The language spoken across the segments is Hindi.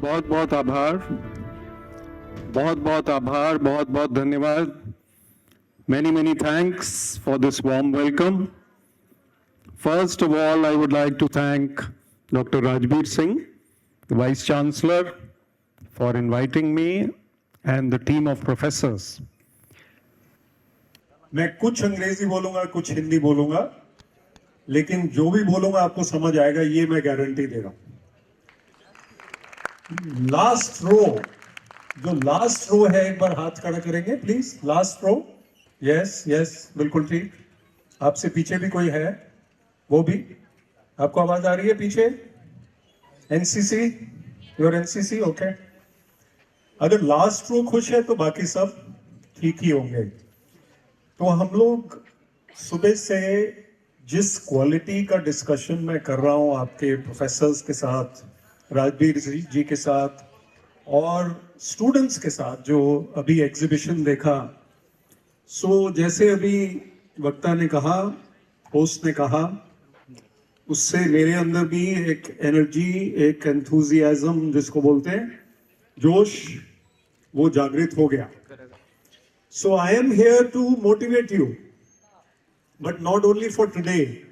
बहुत बहुत आभार, बहुत बहुत आभार, बहुत बहुत धन्यवाद. Many thanks for this warm welcome. First of all, I would like to thank Dr. Rajbir Singh, the Vice Chancellor, for inviting me and the team of professors. मैं कुछ अंग्रेजी बोलूंगा, कुछ हिंदी बोलूंगा, लेकिन जो भी बोलूंगा आपको समझ आएगा, ये मैं गारंटी दे रहा हूं. लास्ट रो, जो लास्ट रो है, एक बार हाथ खड़ा करेंगे please. Last row. Yes yes, बिल्कुल ठीक. आपसे पीछे भी कोई है? वो भी. आपको आवाज आ रही है पीछे? NCC, your NCC, okay. अगर लास्ट रो खुश है तो बाकी सब ठीक ही होंगे. तो हम लोग सुबह से जिस क्वालिटी का डिस्कशन मैं कर रहा हूं आपके प्रोफेसर्स के साथ, राजबीर जी के साथ और स्टूडेंट्स के साथ, जो अभी एग्जीबिशन देखा, सो जैसे अभी वक्ता ने कहा, होस्ट ने कहा, उससे मेरे अंदर भी एक एनर्जी, एक एंथुजियाज्म जिसको बोलते हैं, जोश, वो जागृत हो गया. So I am here to motivate you, but not only for today.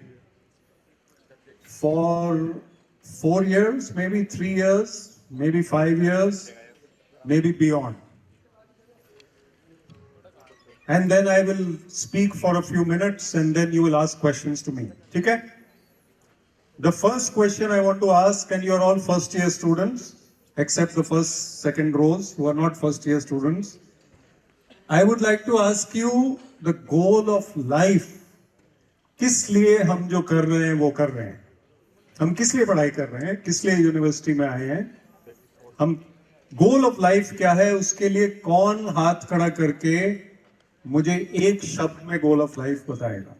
For 4 years, maybe 3 years, maybe 5 years, maybe beyond. And then I will speak for a few minutes and then you will ask questions to me. Okay? The first question I want to ask, and you're all first year students, except the first, second rows who are not first year students. I would like to ask you the goal of life. किस लिए हम जो कर रहे हैं वो कर रहे हैं? हम किस लिए पढ़ाई कर रहे हैं? किस लिए यूनिवर्सिटी में आए हैं? हम गोल ऑफ लाइफ क्या है, उसके लिए कौन हाथ खड़ा करके मुझे एक शब्द में गोल ऑफ लाइफ बताएगा?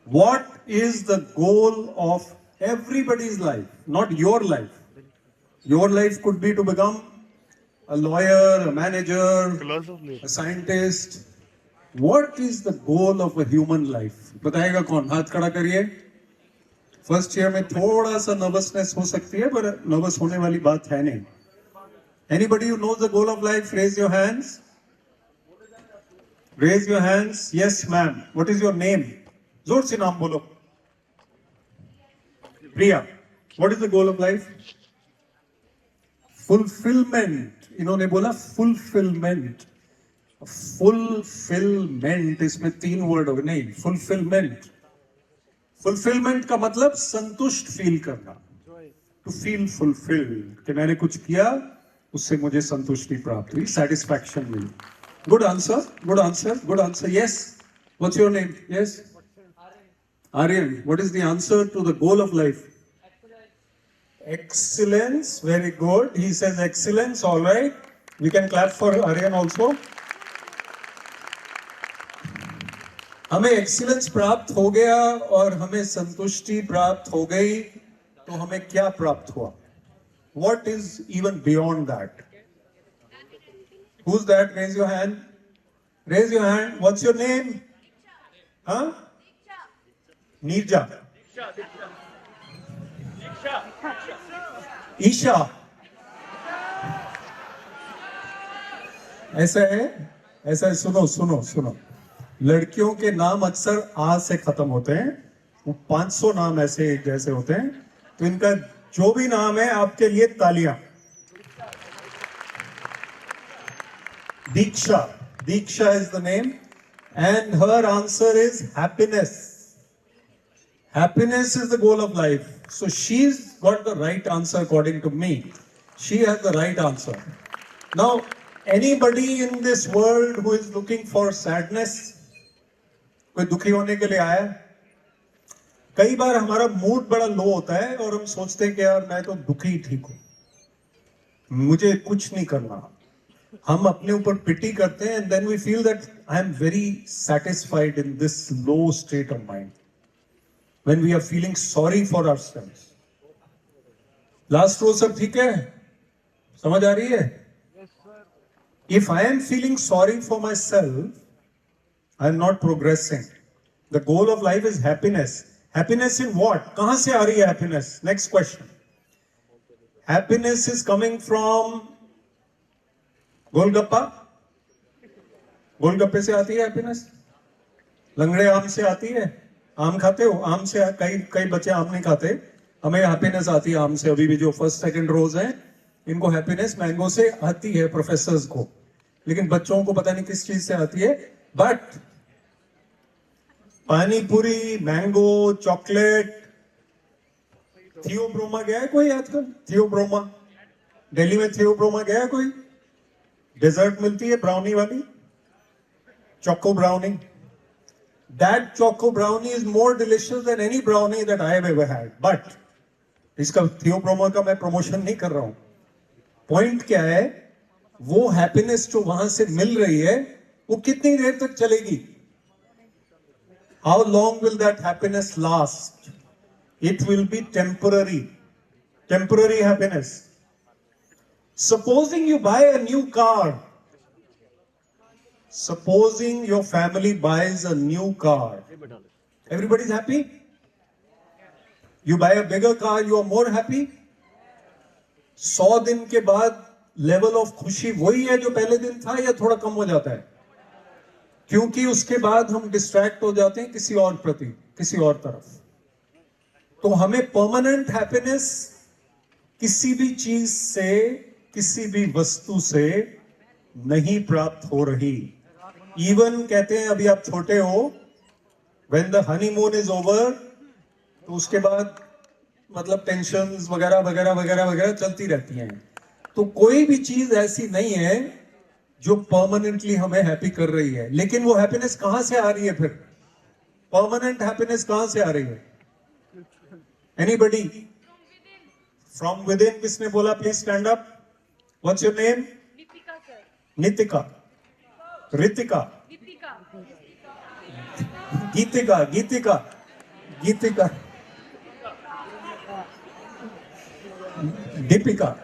What is the goal of everybody's life, not your life? Your life could be to become a lawyer, a manager, a scientist. What is the goal of a human life? बताएगा कौन? हाथ खड़ा करिए. फर्स्ट ईयर में थोड़ा सा नर्वसनेस हो सकती है, पर नर्वस होने वाली बात है नहीं. Anybody who knows the goal of life, raise your hands. Raise your hands. Yes, ma'am. What is your name? जोर से नाम बोलो. प्रिया. What is the goal of life? Fulfillment. इन्होंने बोला फुलफिलमेंट. फुलफिलमेंट, इसमें 3 वर्ड हो गए. नहीं, फुलफिलमेंट. फुलफिलमेंट का मतलब संतुष्ट फील करना. टू फील फुलफिल्ड, कि मैंने कुछ किया, उससे मुझे संतुष्टि प्राप्त हुई, सेटिस्फैक्शन मिली. Good answer, good answer, good answer. Yes, what's your name? Yes, Aryan. What is the answer to the goal of life? Excellence. Very good. He says excellence. All right. We can clap for Aryan also. हमें एक्सीलेंस प्राप्त हो गया और हमें संतुष्टि प्राप्त हो गई, तो हमें क्या प्राप्त हुआ? What is even beyond that? Who's that? Raise your hand. Raise your hand. What's your name? Huh? Neerja. Isha. ऐसा है, ऐसा है. सुनो सुनो सुनो, लड़कियों के नाम अक्सर आ से खत्म होते हैं. वो 500 नाम ऐसे एक जैसे होते हैं. तो इनका जो भी नाम है, आपके लिए तालियां. दीक्षा. दीक्षा is the name and her answer is happiness. Happiness is the goal of life. So she's got the right answer according to me. She has the right answer. Now, anybody in this world who is looking for sadness, कोई दुखी होने के लिए आया? कई बार हमारा मूड बड़ा लो होता है और हम सोचते हैं कि यार मैं तो दुखी ठीक हूं, मुझे कुछ नहीं करना. हम अपने ऊपर पिटी करते हैं and then we feel that I am very satisfied in this low state of mind. When we are feeling sorry for ourselves. Last row सब ठीक है? समझ आ रही है? If I am feeling sorry for myself, I am not progressing. The goal of life is happiness. Happiness in what? कहां से आ रही है happiness? Next question. Happiness is coming from golgappa. गोलगप्पे से आती है हैप्पीनेस. लंगड़े आम से आती है. आम खाते हो? आम से कई कई बच्चे आम नहीं खाते. हमें हैप्पीनेस आती है आम से. अभी भी जो फर्स्ट सेकंड रोज हैं इनको हैप्पीनेस मैंगो से आती है, प्रोफेसर्स को. लेकिन बच्चों को पता नहीं किस चीज से आती है. बट पानी पूरी, मैंगो, चॉकलेट. थियोब्रोमा गया है कोई आजकल? थियोब्रोमा दिल्ली में थियोब्रोमा गया है कोई? डेजर्ट मिलती है ब्राउनी वाली, choco brownie. That choco brownie is more delicious than any brownie that I have ever had. But इसका थियोब्रोमा का मैं प्रमोशन नहीं कर रहा हूं. पॉइंट क्या है, वो हैप्पीनेस जो वहां से मिल रही है वो कितनी देर तक चलेगी? How long will that happiness last? It will be temporary. Temporary happiness. Supposing you buy a new car. Supposing your family buys a new car. Everybody's happy? You buy a bigger car, you are more happy? 100 दिन के बाद लेवल ऑफ खुशी वही है जो पहले दिन था या थोड़ा कम हो जाता है? क्योंकि उसके बाद हम डिस्ट्रैक्ट हो जाते हैं किसी और प्रति, किसी और तरफ. तो हमें परमानेंट हैप्पीनेस किसी भी चीज से, किसी भी वस्तु से नहीं प्राप्त हो रही. इवन कहते हैं अभी आप छोटे हो, when the honeymoon is over, तो उसके बाद मतलब टेंशंस वगैरह वगैरह वगैरह वगैरह चलती रहती हैं. तो कोई भी चीज ऐसी नहीं है जो परमानेंटली हमें हैप्पी कर रही है. लेकिन वो हैप्पीनेस कहां से आ रही है फिर? परमानेंट हैप्पीनेस कहां से आ रही है? एनीबडी? From with in. किसने बोला? Please stand up. What's your name? Nitika sir. Nitika. Ritika. Nitika. Gitika. Gitika. Gitika. Deepika.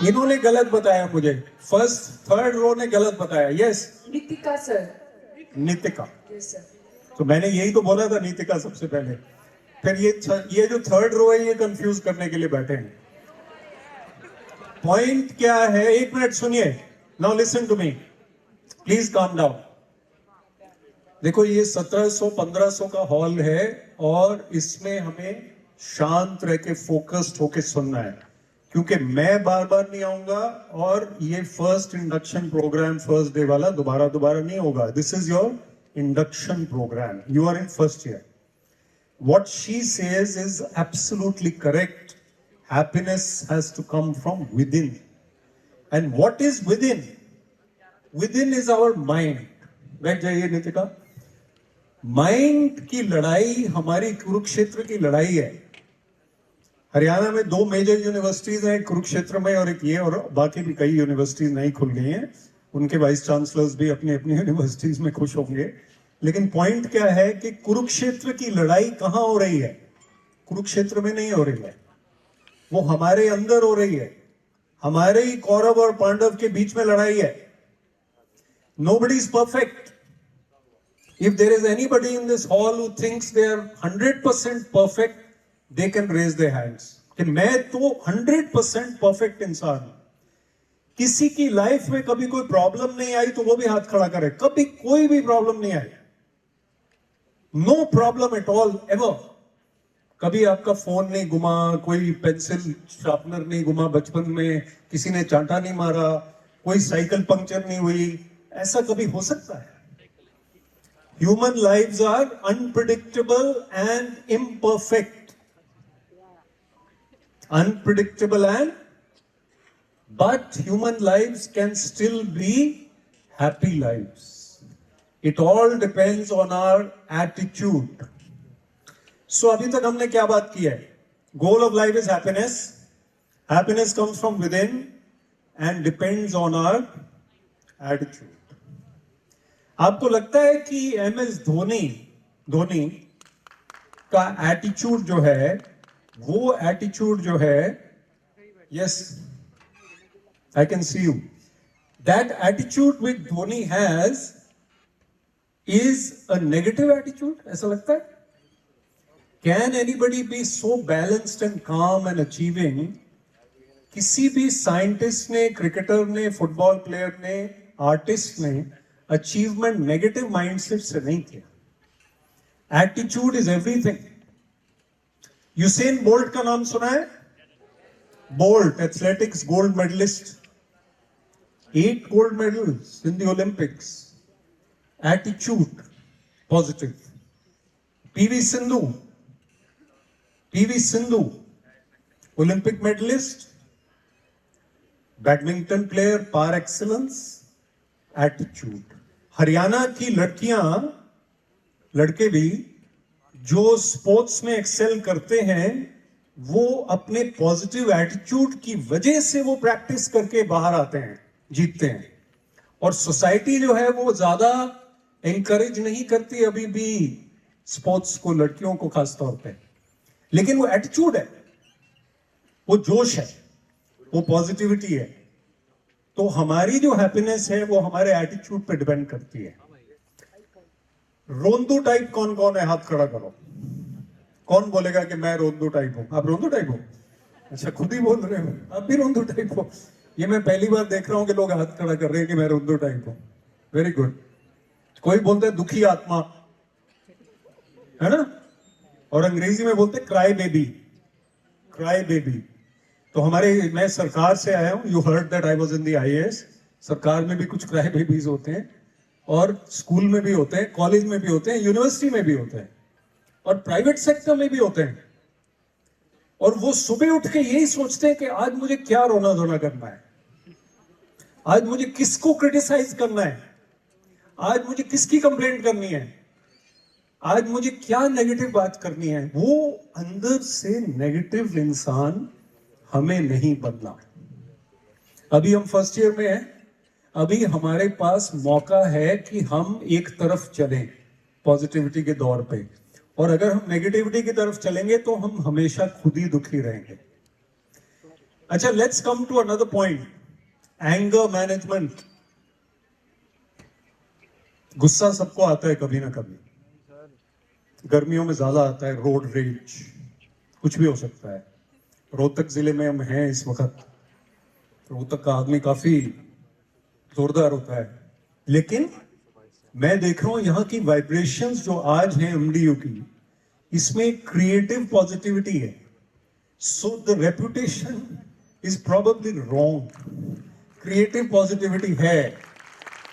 इन्होंने गलत बताया मुझे. फर्स्ट थर्ड रो ने गलत बताया. Yes, Nitika sir. Nitika. Yes sir. तो मैंने यही तो बोला था, नितिका सबसे पहले. फिर ये जो थर्ड रो है ये कंफ्यूज करने के लिए बैठे हैं. पॉइंट क्या है? एक मिनट सुनिए. Now listen to me, please calm down. देखो ये 1700-1500 का हॉल है और इसमें हमें शांत रह के फोकस्ड होके सुनना है, क्योंकि मैं बार बार नहीं आऊंगा और ये first induction programme first day वाला दोबारा नहीं होगा. This is your induction programme. You are in first year. What she says is absolutely correct. Happiness has to come from within. And what is within? Within is our mind. बैठ जाइए नितिका. माइंड की लड़ाई हमारी कुरुक्षेत्र की लड़ाई है. हरियाणा में 2 मेजर यूनिवर्सिटीज हैं, कुरुक्षेत्र में और एक ये, और बाकी भी कई यूनिवर्सिटीज नई खुल गई हैं. उनके वाइस चांसलर्स भी अपनी अपनी यूनिवर्सिटीज में खुश होंगे. लेकिन पॉइंट क्या है कि कुरुक्षेत्र की लड़ाई कहां हो रही है? कुरुक्षेत्र में नहीं हो रही है, वो हमारे अंदर हो रही है. हमारे ही कौरव और पांडव के बीच में लड़ाई है. Nobody is perfect. If there is anybody in this hall who thinks they are 100% perfect, they can raise their hands कि मैं तो 100% परफेक्ट इंसान हूं. किसी की लाइफ में कभी कोई प्रॉब्लम नहीं आई तो वो भी हाथ खड़ा करे. कभी कोई भी प्रॉब्लम नहीं आई. No problem at all ever. कभी आपका फोन नहीं घुमा, कोई पेंसिल शार्पनर नहीं घुमा बचपन में, किसी ने चांटा नहीं मारा, कोई साइकिल पंक्चर नहीं हुई. ऐसा कभी हो सकता है? Human lives are unpredictable and imperfect. Unpredictable and, but human lives can still be happy lives. It all depends on our attitude. So अभी तक हमने क्या बात की है? Goal of life is happiness. Happiness comes from within and depends on our attitude. आपको लगता है कि MS धोनी का एटीट्यूड जो है, वो एटीट्यूड जो है, yes, I can see you. That attitude which Dhoni has is a negative attitude. ऐसा लगता है? Can anybody be so balanced and calm and achieving? किसी भी साइंटिस्ट ने, क्रिकेटर ने, फुटबॉल प्लेयर ने, आर्टिस्ट ने अचीवमेंट नेगेटिव माइंडसेट से नहीं किया। Attitude is everything. Usain Bolt का नाम सुना है? Bolt, athletics gold medallist, 8 gold medals in the Olympics. Attitude, positive. PV Sindhu, Olympic medalist, badminton player par excellence, attitude. Haryana की लड़कियां, लड़के भी जो स्पोर्ट्स में एक्सेल करते हैं, वो अपने पॉजिटिव एटीट्यूड की वजह से वो प्रैक्टिस करके बाहर आते हैं, जीतते हैं। और सोसाइटी जो है वो ज्यादा एनकरेज नहीं करती अभी भी स्पोर्ट्स को, लड़कियों को खास तौर पे, लेकिन वो एटीट्यूड है, वो जोश है, वो पॉजिटिविटी है। तो हमारी जो हैप्पीनेस है वो हमारे एटीट्यूड पे डिपेंड करती है। रोंदू टाइप कौन कौन है? हाथ खड़ा करो। कौन बोलेगा कि मैं रोंदू टाइप हूं? आप रोंदू टाइप हो? अच्छा, खुद ही बोल रहे हो आप भी रोंदू टाइप हो? ये मैं पहली बार देख रहा हूं कि लोग हाथ खड़ा कर रहे हैं कि मैं रोंदू टाइप हूं। Very good. कोई बोलते हैं दुखी आत्मा, है ना? और अंग्रेजी में बोलते क्राई बेबी, क्राई बेबी। तो मैं सरकार से आया हूं। You heard that I was in the IAS. सरकार में भी कुछ क्राई बेबीज होते हैं, और स्कूल में भी होते हैं, कॉलेज में भी होते हैं, यूनिवर्सिटी में भी होते हैं, और प्राइवेट सेक्टर में भी होते हैं। और वो सुबह उठ के यही सोचते हैं कि आज मुझे क्या रोना धोना करना है, आज मुझे किसको क्रिटिसाइज करना है, आज मुझे किसकी कंप्लेंट करनी है, आज मुझे क्या नेगेटिव बात करनी है। वो अंदर से नेगेटिव इंसान हमें नहीं बदला। अभी हम फर्स्ट ईयर में हैं, अभी हमारे पास मौका है कि हम एक तरफ चलें पॉजिटिविटी के दौर पे, और अगर हम नेगेटिविटी की तरफ चलेंगे तो हम हमेशा खुद ही दुखी रहेंगे। अच्छा, let's come to another point, anger management. गुस्सा सबको आता है कभी ना कभी, गर्मियों में ज्यादा आता है, रोड रेज, कुछ भी हो सकता है। रोहतक जिले में हम हैं इस वक्त, रोहतक का आदमी काफी जोरदार होता है, लेकिन मैं देख रहा हूं यहां की वाइब्रेशंस जो आज हैं एमडीयू की, इसमें क्रिएटिव पॉजिटिविटी है। So the reputation is probably wrong. Creative positivity है।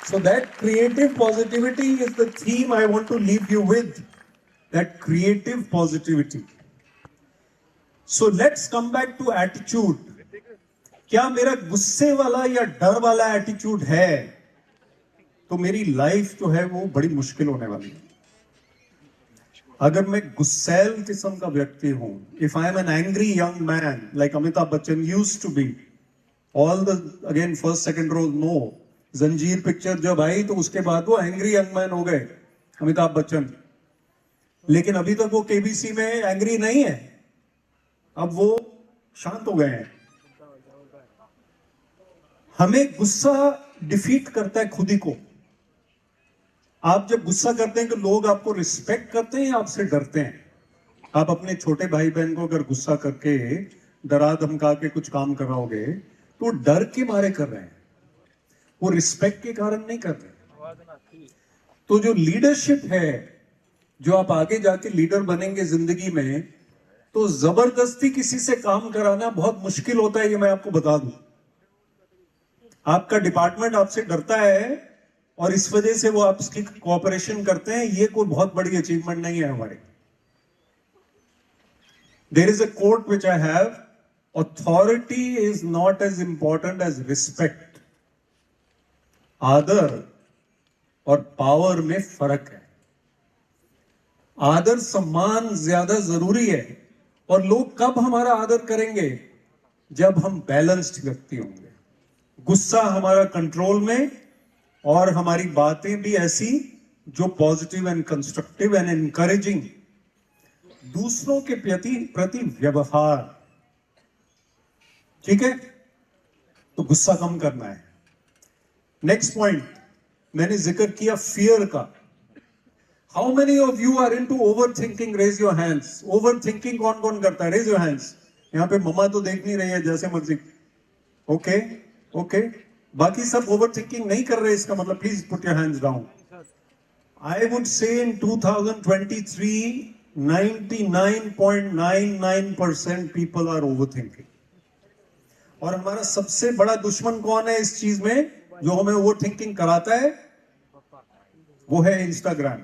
So that creative positivity is the theme I want to leave you with, that creative positivity. So let's come back to attitude. क्या मेरा गुस्से वाला या डर वाला एटीट्यूड है तो मेरी लाइफ जो है वो बड़ी मुश्किल होने वाली है। अगर मैं गुस्सैल किस्म का व्यक्ति हूं, if I am an angry young man like Amitabh Bachchan used to be, all the again first second rose no, Zanjeer picture जब आई तो उसके बाद वो एंग्री यंग मैन हो गए अमिताभ बच्चन, लेकिन अभी तक वो केबीसी में एंग्री नहीं है, अब वो शांत हो गए हैं। हमें गुस्सा डिफीट करता है खुद ही को। आप जब गुस्सा करते हैं कि लोग आपको रिस्पेक्ट करते हैं या आपसे डरते हैं? आप अपने छोटे भाई बहन को अगर गुस्सा करके डरा धमका के कुछ काम कराओगे तो डर के मारे कर रहे हैं, वो रिस्पेक्ट के कारण नहीं कर रहे। तो जो लीडरशिप है, जो आप आगे जाके लीडर बनेंगे जिंदगी में, तो जबरदस्ती किसी से काम कराना बहुत मुश्किल होता है, ये मैं आपको बता दूं। आपका डिपार्टमेंट आपसे डरता है और इस वजह से वो आपकी कोऑपरेशन करते हैं, ये कोई बहुत बड़ी अचीवमेंट नहीं है हमारी। There is a quote which I have, authority is not as important as respect. आदर और पावर में फर्क है। आदर सम्मान ज्यादा जरूरी है, और लोग कब हमारा आदर करेंगे? जब हम बैलेंस्ड व्यक्ति होंगे, गुस्सा हमारा कंट्रोल में, और हमारी बातें भी ऐसी जो positive and constructive and encouraging, दूसरों के प्रति व्यवहार। ठीक है, तो गुस्सा कम करना है। नेक्स्ट पॉइंट, मैंने जिक्र किया फियर का। How many of you are into overthinking? Raise your hands. Overthinking कौन कौन करता है? Raise your hands. यहाँ पे मम्मा तो देख नहीं रही है, जैसे मर्जी. Okay, okay. बाकी सब overthinking नहीं कर रहे, इसका मतलब please put your hands down. I would say in 2023, 99.99% people are overthinking. और हमारा सबसे बड़ा दुश्मन कौन है इस चीज में, जो हमें overthinking कराता है? वो है Instagram.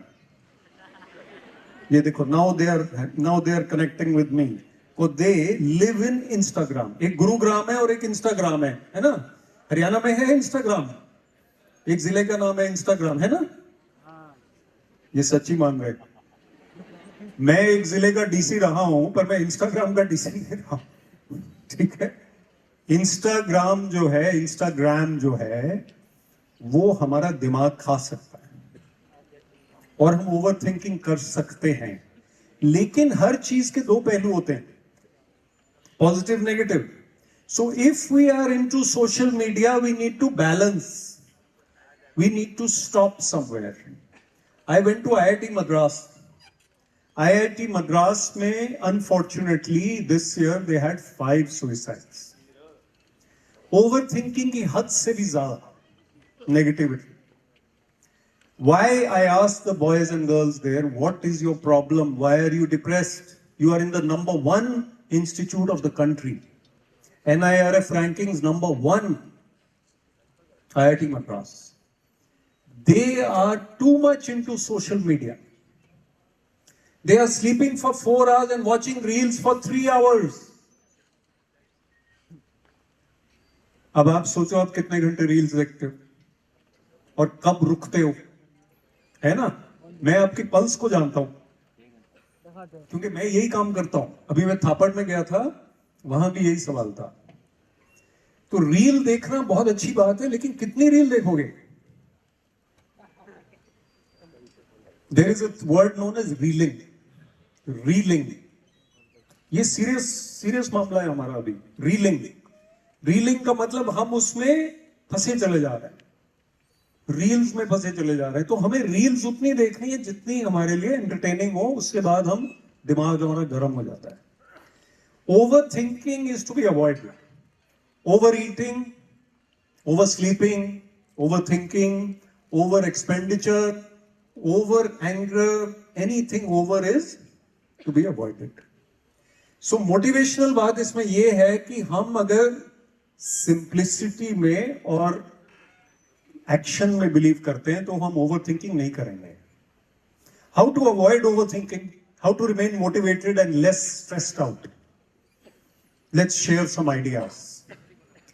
ये देखो, now they are connecting with me. So they live in Instagram. एक गुरुग्राम है और एक Instagram है ना? हरियाणा में है Instagram. एक जिले का नाम है Instagram, है ना? ये सच्ची मान रहे. मैं एक जिले का डीसी रहा हूं, पर मैं इंस्टाग्राम का डीसी नहीं रहा हूं. ठीक है? इंस्टाग्राम जो है वो हमारा दिमाग खा सकता है और हम ओवर थिंकिंग कर सकते हैं. लेकिन हर चीज के दो पहलू होते हैं, positive negative. So if we are into social media, we need to balance, we need to stop somewhere. I went to IIT Madras. IIT Madras में unfortunately this year they had 5 suicides. Overthinking की हद से भी ज़्यादा negativity. Why, I asked the boys and girls there, what is your problem? Why are you depressed? You are in the number 1 institute of the country. NIRF rankings number 1. IIT Madras. They are too much into social media. They are sleeping for 4 hours and watching reels for 3 hours. अब आप सोचो, आप कितने घंटे रील्स देखते हो और कब रुकते हो, है ना? मैं आपकी पल्स को जानता हूं, क्योंकि मैं यही काम करता हूं. अभी मैं थापड़ में गया था, वहां भी यही सवाल था. तो रील देखना बहुत अच्छी बात है, लेकिन कितनी रील देखोगे? There is a word known as reeling. Reeling. ये सीरियस मामला है हमारा अभी. Reeling. Reeling का मतलब हम उसमें फंसे चले जा रहे हैं, रील्स में फंसे चले जा रहे हैं. तो हमें रील्स उतनी देखनी है जितनी हमारे लिए एंटरटेनिंग हो. उसके बाद हम दिमाग हमारा गर्म हो जाता है. Overthinking is to be avoided. Overeating, oversleeping, overthinking, over expenditure, over anger, anything over is to be avoided. So motivational बात इसमें ये है कि हम अगर simplicity में और action में believe करते हैं तो हम overthinking नहीं करेंगे. How to avoid overthinking? How to remain motivated and less stressed out? Let's share some ideas.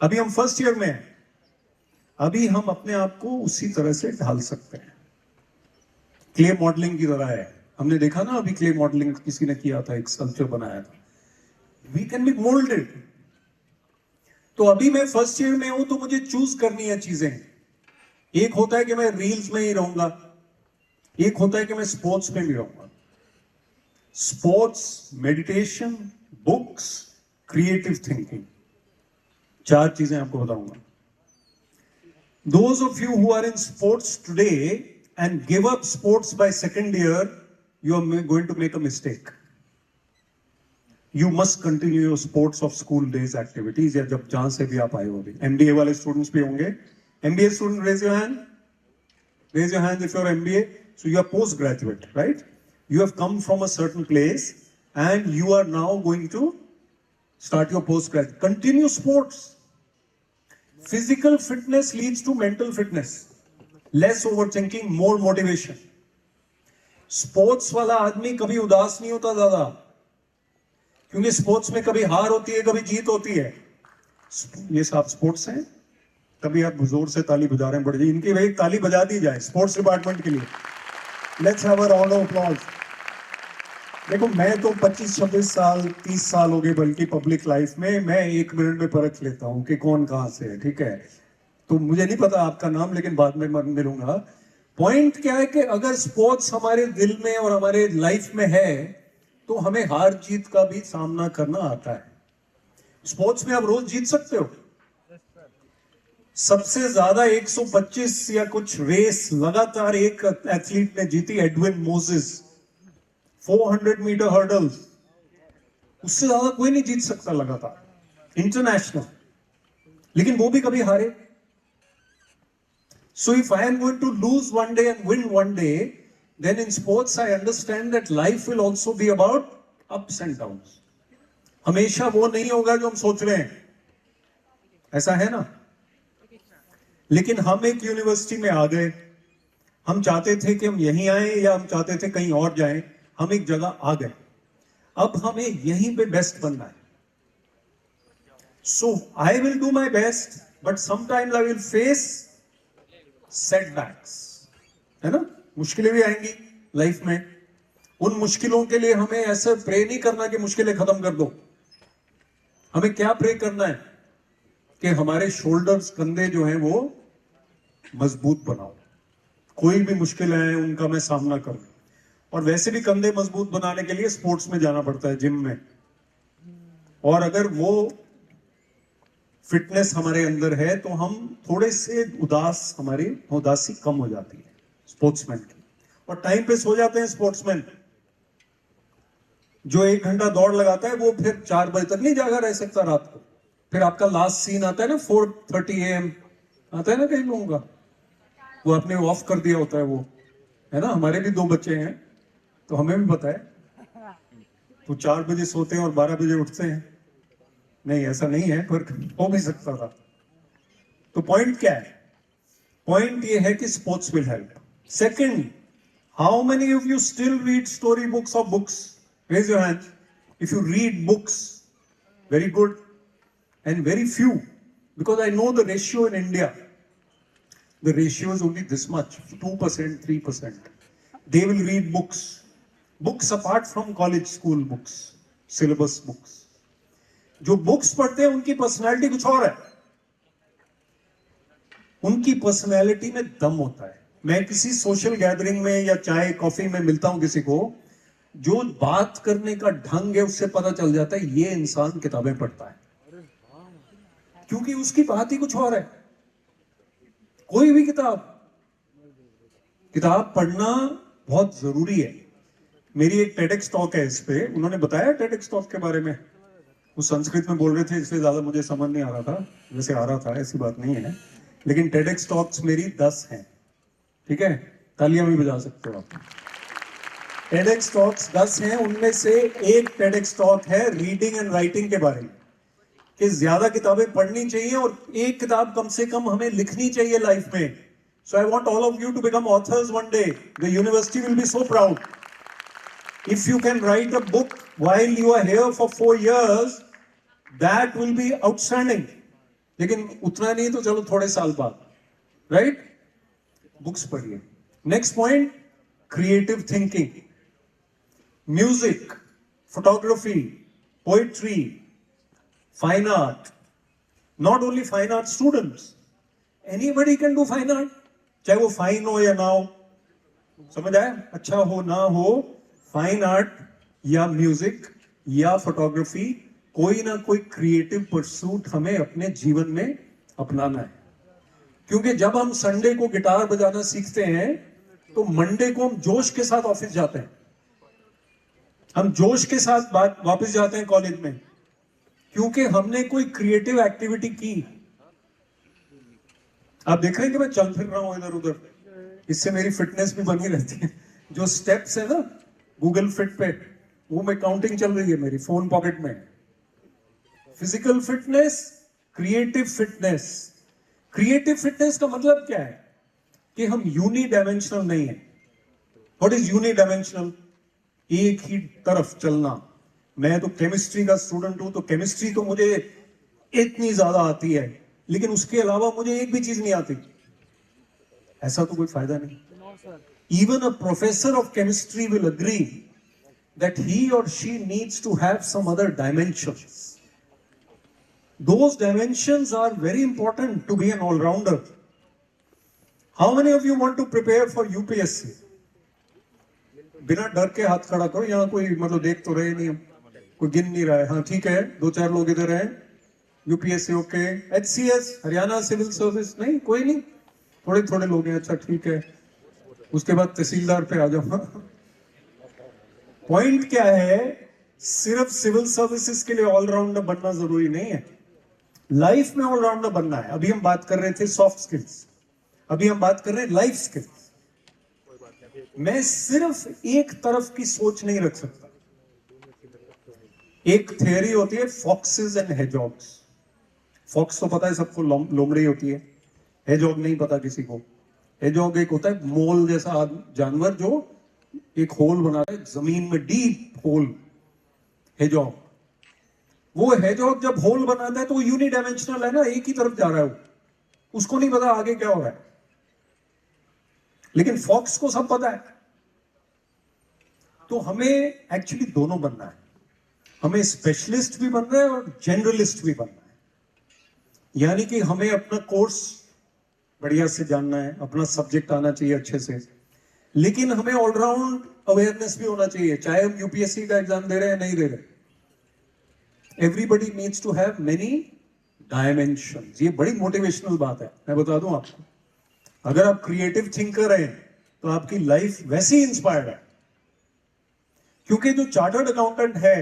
अभी हम first year में हैं. अभी हम अपने आप को उसी तरह से ढाल सकते हैं. क्ले मॉडलिंग की तरह है. हमने देखा ना, अभी क्ले मॉडलिंग किसी ने किया था, एक स्कल्पचर बनाया था. We can be moulded. तो अभी मैं फर्स्ट ईयर में हूं, तो मुझे चूज करनी है चीजें. एक होता है कि मैं रील्स में ही रहूंगा, एक होता है कि मैं स्पोर्ट्स में भी रहूंगा. Sports, meditation, books, creative thinking, 4 चीजें आपको बताऊंगा. Those of you who are in sports today and give up sports by second year, you are going to make a mistake. You must continue your sports of school days activities या जब जहां से भी आप आए हो. अभी MBA वाले students भी होंगे. MBA student, raise your hand. Raise your hand if you're MBA. So you are postgraduate, right? You have come from a certain place and you are now going to start your postgraduate. Continue sports. Physical fitness leads to mental fitness. Less overthinking, more motivation. Sports वाला आदमी कभी उदास नहीं होता ज्यादा, क्योंकि स्पोर्ट्स में कभी हार होती है, कभी जीत होती है. ये सब स्पोर्ट्स हैं. कभी आप जोर से ताली बजा रहे हैं, बड़ी इनकी भाई ताली बजा दी जाए स्पोर्ट्स डिपार्टमेंट के लिए. Let's have a round of applause. देखो, मैं तो 25-26 साल 30 साल हो गए बल्कि पब्लिक लाइफ में. मैं 1 मिनट में परख लेता हूं कि कौन कहां से है. ठीक है, तो मुझे नहीं पता आपका नाम, लेकिन बाद में मिलूंगा. पॉइंट क्या है कि अगर स्पोर्ट्स हमारे दिल में और हमारे लाइफ में है तो हमें हार जीत का भी सामना करना आता है. स्पोर्ट्स में आप रोज जीत सकते हो. सबसे ज्यादा 125 या कुछ रेस लगातार एक एथलीट ने जीती, एडविन मोजेस, 400 मीटर हर्डल, उससे ज्यादा कोई नहीं जीत सकता लगातार इंटरनेशनल, लेकिन वो भी कभी हारे. So if I am going to lose one day and win one day, then in sports I understand that life will also be about ups and downs. हमेशा वो नहीं होगा जो हम सोच रहे हैं, ऐसा है ना. लेकिन हम एक यूनिवर्सिटी में आ गए, हम चाहते थे कि हम यहीं आए या हम चाहते थे कहीं और जाएं, हम एक जगह आ गए, अब हमें यहीं पे बेस्ट बनना है. So I will do my best, but sometimes I will face setbacks, है ना. मुश्किलें भी आएंगी लाइफ में. उन मुश्किलों के लिए हमें ऐसे प्रे नहीं करना कि मुश्किलें खत्म कर दो. हमें क्या प्रे करना है कि हमारे शोल्डर्स, कंधे जो हैं वो मजबूत बनाओ, कोई भी मुश्किल आए उनका मैं सामना करूं. और वैसे भी कंधे मजबूत बनाने के लिए स्पोर्ट्स में जाना पड़ता है, जिम में. और अगर वो फिटनेस हमारे अंदर है तो हम थोड़े से हमारी उदासी कम हो जाती है स्पोर्ट्समैन की. और टाइम पे सो जाते हैं स्पोर्ट्समैन. जो 1 घंटा दौड़ लगाता है वो फिर 4 बजे तक नहीं जागा रह सकता रात को. फिर आपका लास्ट सीन आता है ना 4:30 AM आता है ना कई लोगों का, वो आपने ऑफ कर दिया होता है वो, है ना. हमारे भी 2 बच्चे हैं तो हमें भी पता है, तो 4 बजे सोते हैं और 12 बजे उठते हैं. नहीं ऐसा नहीं है, पर हो भी सकता था. तो पॉइंट क्या है? पॉइंट ये है कि sports will help. Second, how many of you still read story books और books? Raise your hand if you read books. Very good. And very few, because I know the ratio in India. The ratio is only this much, 2%, 3%. They will read books. Books apart from college school books, syllabus books. जो बुक्स पढ़ते हैं उनकी पर्सनालिटी कुछ और है. उनकी पर्सनालिटी में दम होता है. मैं किसी सोशल गैदरिंग में या चाय कॉफी में मिलता हूं किसी को, जो बात करने का ढंग है उससे पता चल जाता है ये इंसान किताबें पढ़ता है, क्योंकि उसकी बात ही कुछ और है. कोई भी किताब पढ़ना बहुत जरूरी है. मेरी एक टेडेक्स टॉक है इस पे, उन्होंने बताया टेडेक्स टॉक के बारे में. वो संस्कृत में बोल रहे थे, इसलिए ज्यादा मुझे समझ नहीं आ रहा था. वैसे आ रहा था, ऐसी बात नहीं है, लेकिन टेडेक्स टॉक्स मेरी 10 हैं. ठीक है, तालियां भी बजा सकते हो आप. टेडेक्स टॉक्स 10 हैं, उनमें से एक टेडेक्स टॉक है रीडिंग एंड राइटिंग के बारे में, कि ज्यादा किताबें पढ़नी चाहिए और एक किताब कम से कम हमें लिखनी चाहिए लाइफ में. So I want all of you to become authors one day. The university will be so proud if you can write a book while you are here for 4 years. That will be outstanding. लेकिन उतना नहीं तो चलो थोड़े साल बाद, राइट. बुक्स पढ़िए. Next point, creative thinking. Music, photography, poetry, fine art. Not only fine art students, anybody can do fine art, चाहे वो फाइन हो या ना हो. समझ आया? अच्छा हो ना हो, फाइन आर्ट या म्यूजिक या फोटोग्राफी, कोई ना कोई क्रिएटिव परसूट हमें अपने जीवन में अपनाना है. क्योंकि जब हम संडे को गिटार बजाना सीखते हैं तो मंडे को हम जोश के साथ ऑफिस जाते हैं, हम जोश के साथ वापस जाते हैं कॉलेज में, क्योंकि हमने कोई क्रिएटिव एक्टिविटी की. आप देख रहे हैं कि मैं चल फिर रहा हूं इधर उधर, इससे मेरी फिटनेस भी बनी रहती है. जो स्टेप्स है ना गूगल फिट पे, वो में काउंटिंग चल रही है मेरी फोन पॉकेट में. Physical fitness, creative fitness. Creative fitness का मतलब क्या है? कि हम यूनिडायमेंशनल नहीं है. What is unidimensional? एक ही तरफ चलना. मैं तो केमिस्ट्री का स्टूडेंट हूं, तो केमिस्ट्री तो मुझे इतनी ज्यादा आती है, लेकिन उसके अलावा मुझे एक भी चीज नहीं आती. ऐसा तो कोई फायदा नहीं. Even a professor of chemistry will agree that he or she needs to have some other dimensions. Those dimensions are very important to be an all-rounder. How many of you want to prepare for UPSC? बिना डर के हाथ खड़ा करो. यहाँ कोई मतलब देख तो रहे नहीं, हम कोई गिन नहीं रहा है. हाँ ठीक है, 2-4 लोग इधर हैं. UPSC okay, HCS Haryana civil service नहीं, कोई नहीं, थोड़े थोड़े लोग हैं, अच्छा ठीक है। उसके बाद तहसीलदार पे आ जाओ। पॉइंट क्या है, सिर्फ सिविल सर्विसेज के लिए ऑलराउंडर बनना जरूरी नहीं है, लाइफ में ऑलराउंडर बनना है। अभी हम बात कर रहे थे सॉफ्ट स्किल्स, अभी हम बात कर रहे हैं लाइफ स्किल्स। मैं सिर्फ एक तरफ की सोच नहीं रख सकता। एक थियरी होती है फॉक्सेस एंड हेजॉग्स। फॉक्स तो पता है सबको, लोमड़ी होती है। हेजॉग नहीं पता किसी को। हेजॉग एक होता है मोल जैसा जानवर जो एक होल बनाता है जमीन में, डीप होल, हेजॉग। वो हेजॉग जब होल बनाता है तो वो यूनिडायमेंशनल है ना, एक ही तरफ जा रहा है वो, उसको नहीं पता आगे क्या हो रहा है। लेकिन फॉक्स को सब पता है। तो हमें एक्चुअली दोनों बनना है, हमें स्पेशलिस्ट भी बनना है और जनरलिस्ट भी बनना है। यानी कि हमें अपना कोर्स बढ़िया से जानना है, अपना सब्जेक्ट आना चाहिए अच्छे से, लेकिन हमें ऑलराउंड अवेयरनेस भी होना चाहिए, चाहे हम यूपीएससी का एग्जाम दे रहे हैं नहीं दे रहे। Everybody needs to have many dimensions. ये बड़ी मोटिवेशनल बात है, मैं बता दूं आपको। अगर आप क्रिएटिव थिंकर हैं तो आपकी लाइफ वैसे ही इंस्पायर्ड है। क्योंकि जो चार्टर्ड अकाउंटेंट है,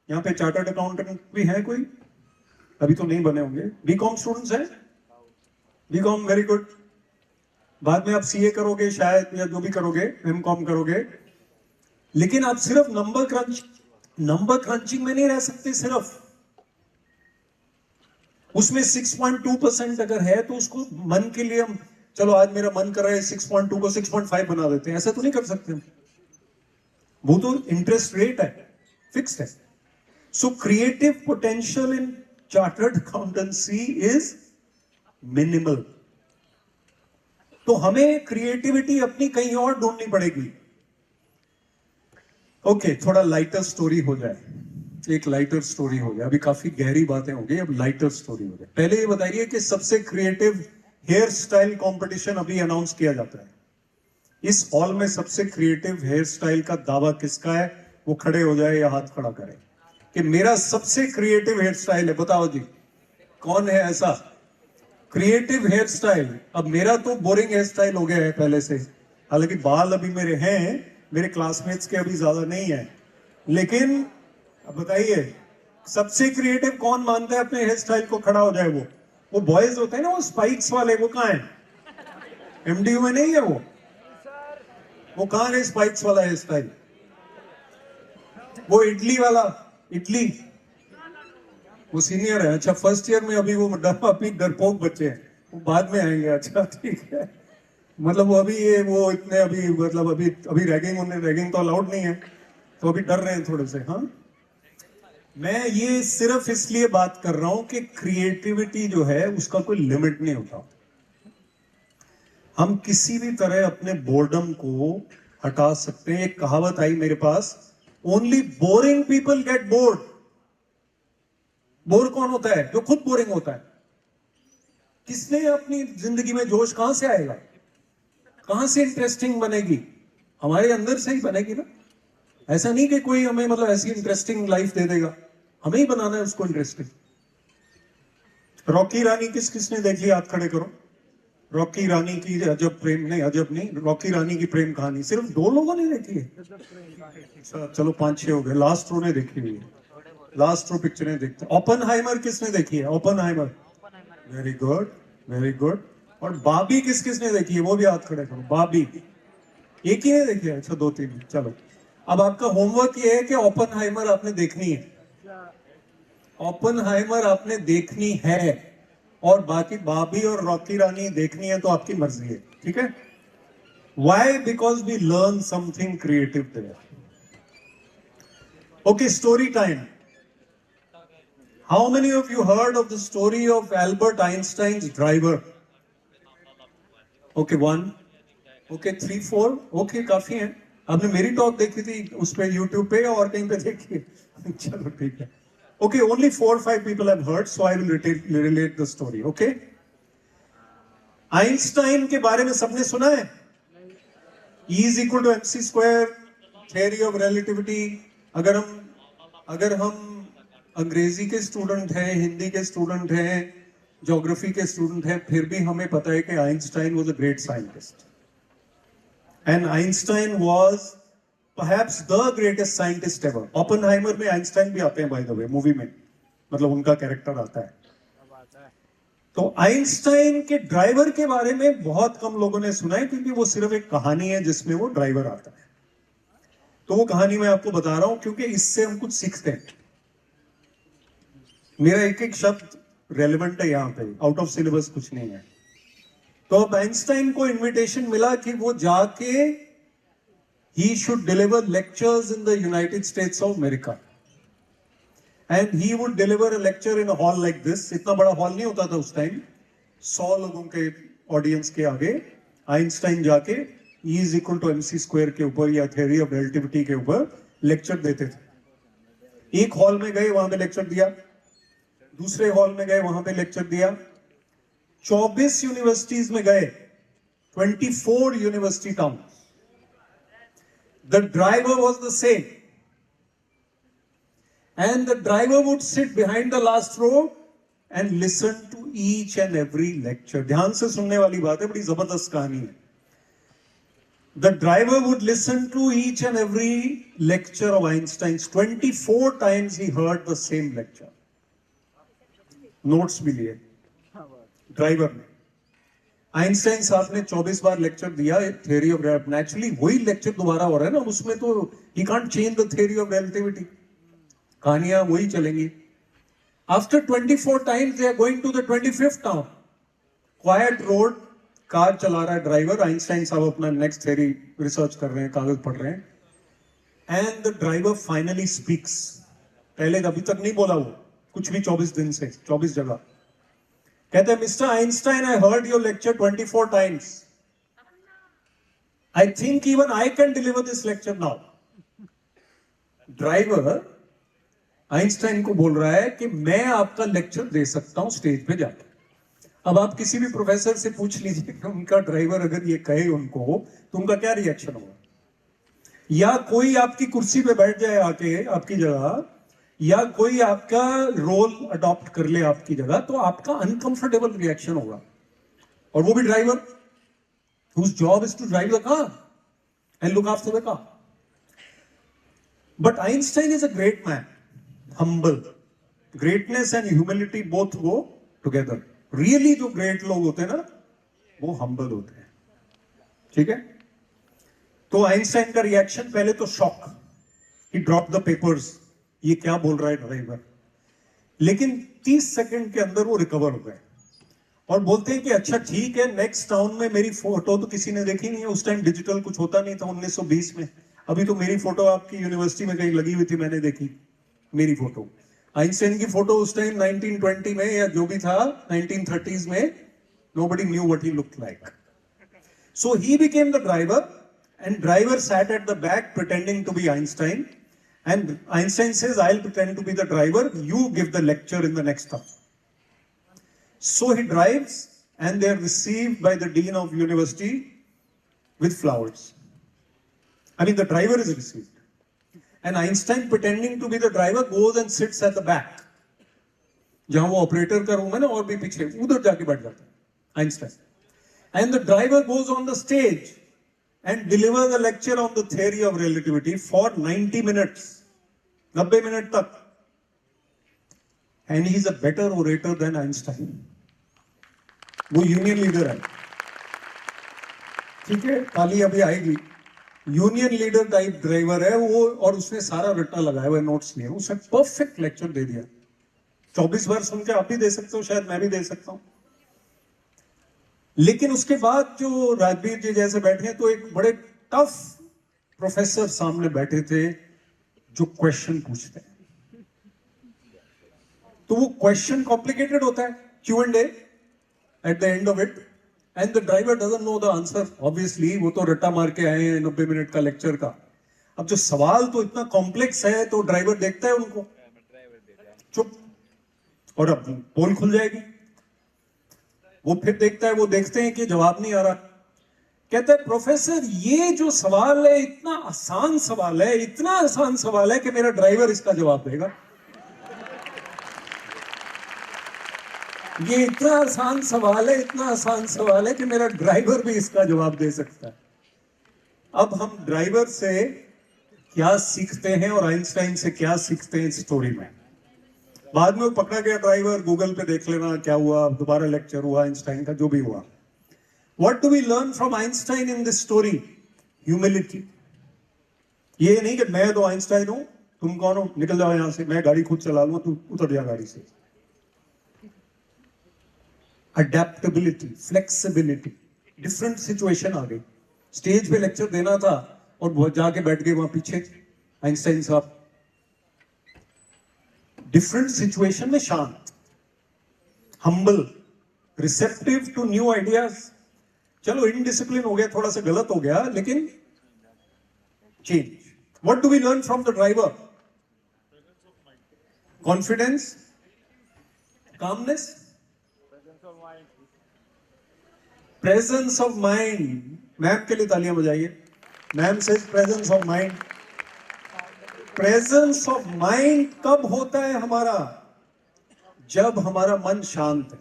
यहां पे चार्टर्ड अकाउंटेंट भी है कोई? अभी तो नहीं बने होंगे। बीकॉम स्टूडेंट्स हैं? BCom, very good. बाद में आप सीए करोगे शायद, या जो भी करोगे, एमकॉम करोगे। लेकिन आप सिर्फ नंबर क्रंचिंग में नहीं रह सकते। सिर्फ उसमें 6.2% अगर है तो उसको मन के लिए हम, चलो आज मेरा मन कर रहा है 6.2 को 6.5 बना देते हैं, ऐसा तो नहीं कर सकते हम। वो तो इंटरेस्ट रेट है, फिक्स्ड है। So creative potential in chartered accountancy is minimal. तो हमें क्रिएटिविटी अपनी कहीं और ढूंढनी पड़ेगी। ओके, थोड़ा लाइटर स्टोरी हो जाए, एक लाइटर स्टोरी हो जाए। अभी काफी गहरी बातें हो गई, अब लाइटर स्टोरी हो जाए। पहले ये बताइए कि सबसे क्रिएटिव हेयर स्टाइल कॉम्पिटिशन अभी अनाउंस किया जाता है। इस हॉल में सबसे क्रिएटिव हेयर स्टाइल का दावा किसका है? वो खड़े हो जाए या हाथ खड़ा करे कि मेरा सबसे क्रिएटिव हेयर स्टाइल है। बताओ जी, कौन है ऐसा क्रिएटिव हेयर स्टाइल? अब मेरा तो बोरिंग हेयर स्टाइल हो गया है पहले से, हालांकि बाल अभी मेरे हैं, मेरे क्लासमेट्स के अभी ज्यादा नहीं है। लेकिन अब बताइए, सबसे क्रिएटिव कौन मानता है अपने हेयर स्टाइल को? खड़ा हो जाए। वो बॉयज होते हैं ना, वो स्पाइक्स वाले, वो कहाँ है? एमडीयू में नहीं है वो कहाँ है स्पाइक्स वाला हेयर स्टाइल? वो इडली वाला, इडली, वो सीनियर है। अच्छा, फर्स्ट ईयर में अभी वो अभी डरपोक बच्चे हैं, वो बाद में आएंगे। अच्छा ठीक है, मतलब वो अभी ये वो इतने अभी मतलब अभी रैगिंग तो अलाउड नहीं है, तो अभी डर रहे हैं थोड़े से। हाँ, मैं ये सिर्फ इसलिए बात कर रहा हूं कि क्रिएटिविटी जो है उसका कोई लिमिट नहीं होता। हम किसी भी तरह अपने बोर्डम को हटा सकते हैं। एक कहावत आई मेरे पास, only boring people get bored. Bore कौन होता है? जो खुद बोरिंग होता है। किसने अपनी जिंदगी में जोश कहां से आएगा? कहां से इंटरेस्टिंग बनेगी? हमारे अंदर से ही बनेगी ना। ऐसा नहीं कि कोई हमें मतलब ऐसी इंटरेस्टिंग लाइफ दे देगा, हमें ही बनाना है उसको इंटरेस्टिंग। रॉकी रानी किसने देखी? हाथ खड़े करो। रॉकी रानी की अजब प्रेम, नहीं अजब नहीं, रॉकी रानी की प्रेम कहानी सिर्फ 2 लोगों ने देखी है? चलो 5-6 हो गए। लास्ट रो ने देखी हुई है, लास्ट रो पिक्चरें देखते हैं। ओपनहाइमर किसने देखी है? Oppenheimer, very good, very good. और बाबी किसने देखी है? वो भी हाथ खड़े करो। बाबी एक ही ने देखी है? अच्छा 2-3। चलो, अब आपका होमवर्क ये है कि ओपनहाइमर आपने देखनी है। ओपनहाइमर आपने देखनी है, और बाकी बाबी और रॉकी रानी देखनी है तो आपकी मर्जी है, ठीक है? Why? Because we learn something creative there. Okay, story time. How many of you heard of the story of Albert Einstein's driver? Okay, 1. Okay, 3, 4. Okay, काफी है। आपने मेरी टॉक देखी थी उस पे YouTube पे या और कहीं पे देखी है? चलो ठीक है। Okay, only 4-5 people have heard, so I will relate the story. Okay? Einstein के बारे में सबने सुना है? E is equal to mc square, theory of relativity. अगर हम अंग्रेजी के स्टूडेंट हैं, हिंदी के स्टूडेंट हैं, ज्योग्राफी के स्टूडेंट हैं, फिर भी हमें पता है कि Einstein was a great scientist and Einstein was perhaps the greatest scientist ever. Oppenheimer में आइंस्टाइन भी आते हैं बाय द वे, मूवी में, मतलब उनका कैरेक्टर आता है। तो आइंस्टाइन के ड्राइवर के बारे में बहुत कम लोगों ने सुना है, क्योंकि वो सिर्फ एक कहानी है जिसमें वो ड्राइवर आता है। तो वो कहानी मैं आपको बता रहा हूं क्योंकि इससे हम कुछ सीखते हैं। मेरा एक एक शब्द रेलेवेंट है यहां पे, आउट ऑफ सिलेबस कुछ नहीं है। तो अब आइंस्टाइन को इनविटेशन मिला कि वो जाके he should deliver lectures in the United states of America and he would deliver a lecture in a hall like this. इतना बड़ा हॉल नहीं होता था उस टाइम, 100 लोगों के ऑडियंस के आगे आइंस्टाइन जाके E is equal to MC square के ऊपर या थ्योरी ऑफ रिलेटिविटी के ऊपर लेक्चर देते थे। एक हॉल में गए, वहां पे लेक्चर दिया, दूसरे हॉल में गए, वहां पे लेक्चर दिया, 24 यूनिवर्सिटीज में गए, 24 university town. The driver was the same and the driver would sit behind the last row and listen to each and every lecture. ध्यान से सुनने वाली बात है, बड़ी जबरदस्त कहानी है। The driver would listen to each and every lecture of Einstein's. 24 times he heard the same lecture. Notes भी लिए ड्राइवर ने। आइंस्टाइन साहब ने 24 बार लेक्चर दिया थ्योरी ऑफ रिलेटिविटी। नेचुरली वही लेक्चर दोबारा हो रहा है ना, उसमें तो he can't change the theory of relativity. कहानियां वही चलेंगी। After 24 times they are going to the 25th town. Quiet road, car चला रहा है ड्राइवर, आइंस्टाइन साहब अपना नेक्स्ट थ्योरी रिसर्च कर रहे हैं, कागज पढ़ रहे हैं। And the driver finally speaks. पहले अभी तक नहीं बोला वो कुछ भी, 24 दिन से 24 जगह। कहते हैं, mister Einstein, I heard your lecture 24 times. I think even I can deliver this lecture now. Driver Einstein को बोल रहा है कि मैं आपका लेक्चर दे सकता हूं स्टेज पे जाकर। अब आप किसी भी प्रोफेसर से पूछ लीजिए कि उनका ड्राइवर अगर ये कहे उनको, तो उनका क्या रिएक्शन होगा। या कोई आपकी कुर्सी पे बैठ जाए आके आपकी जगह, या कोई आपका रोल अडॉप्ट कर ले आपकी जगह, तो आपका अनकंफर्टेबल रिएक्शन होगा। और वो भी driver whose job is to drive the car and look after the car. But Einstein is a great man. Humble. Greatness and humility both go together. Really जो great लोग होते हैं ना, वो humble होते हैं। ठीक है? तो आइंस्टाइन का रिएक्शन पहले तो shock, he dropped the papers, ये क्या बोल रहा है ड्राइवर। लेकिन 30 सेकंड के अंदर वो रिकवर हो गए और बोलते हैं कि अच्छा ठीक है, नेक्स्ट टाउन में मेरी फोटो तो किसी ने देखी नहीं है। उस टाइम डिजिटल कुछ होता नहीं था 1920 में। अभी तो मेरी फोटो आपकी यूनिवर्सिटी में कहीं लगी हुई थी, मैंने देखी मेरी फोटो। आइंस्टाइन की फोटो उस टाइम 1920 में या जो भी था 1930s में, nobody knew what he looked like. So he became the driver and driver sat at the back pretending to be Einstein, and Einstein says, I'll pretend to be the driver, you give the lecture in the next hour. So he drives and they are received by the dean of university with flowers. I mean, the driver is received. And Einstein, pretending to be the driver, goes and sits at the back. जहां वो ऑपरेटर का रूम है ना, और भी पीछे, उधर जाके बैठ जाता है Einstein. And the driver goes on the stage and delivers a lecture on the theory of relativity for 90 minutes. 90 minute तक. And he's a better orator than Einstein. वो यूनियन लीडर है, ठीक है, ताली अभी आएगी। यूनियन लीडर टाइप ड्राइवर है वो, और उसने सारा रट्टा लगाया हुआ, नोट्स लिए, उसने परफेक्ट लेक्चर दे दिया। 24 बार सुन के आप भी दे सकते हो, शायद मैं भी दे सकता हूं। लेकिन उसके बाद जो राजवीर जी जैसे बैठे हैं, तो एक बड़े टफ प्रोफेसर सामने बैठे थे जो क्वेश्चन पूछते हैं। तो वो क्वेश्चन कॉम्प्लिकेटेड होता है, Q&A at the end of it, and the driver doesn't know the answer. Obviously, वो तो रट्टा मार के आए हैं 90 मिनट का लेक्चर का। अब जो सवाल तो इतना कॉम्प्लेक्स है, तो ड्राइवर देखता है उनको, चुप, और अब पोल खुल जाएगी। वो फिर देखता है, वो देखते हैं कि जवाब नहीं आ रहा। कहता है, प्रोफेसर ये जो सवाल है इतना आसान सवाल है, इतना आसान सवाल है कि मेरा ड्राइवर इसका जवाब देगा। ये इतना आसान सवाल है, इतना आसान सवाल है कि मेरा ड्राइवर भी इसका जवाब दे सकता है। अब हम ड्राइवर से क्या सीखते हैं और आइंस्टाइन से क्या सीखते हैं इस स्टोरी में। बाद में वो पकड़ा गया ड्राइवर, गूगल पे देख लेना क्या हुआ, दोबारा लेक्चर हुआ आइंस्टाइन का, जो भी हुआ। What do we learn from Einstein in this story? Humility. ये नहीं कि मैं तो आइंस्टाइन हूं, तुम कौन हो, निकल जाओ यहां से, मैं गाड़ी खुद चला लूंगा, तू उतर जा गाड़ी से। Adaptability, flexibility. डिफरेंट सिचुएशन आ गई, स्टेज पे लेक्चर देना था और वो जाके बैठ गए वहां पीछे आइंस्टाइन साहब। डिफरेंट सिचुएशन में शांत, humble, receptive to new ideas. चलो इनडिसिप्लिन हो गया, थोड़ा सा गलत हो गया, लेकिन change. What do we learn from the driver? Confidence, calmness, presence of mind. Ma'am के लिए तालियां बजाइए। मैम से presence of mind. Presence of mind कब होता है हमारा? जब हमारा मन शांत है।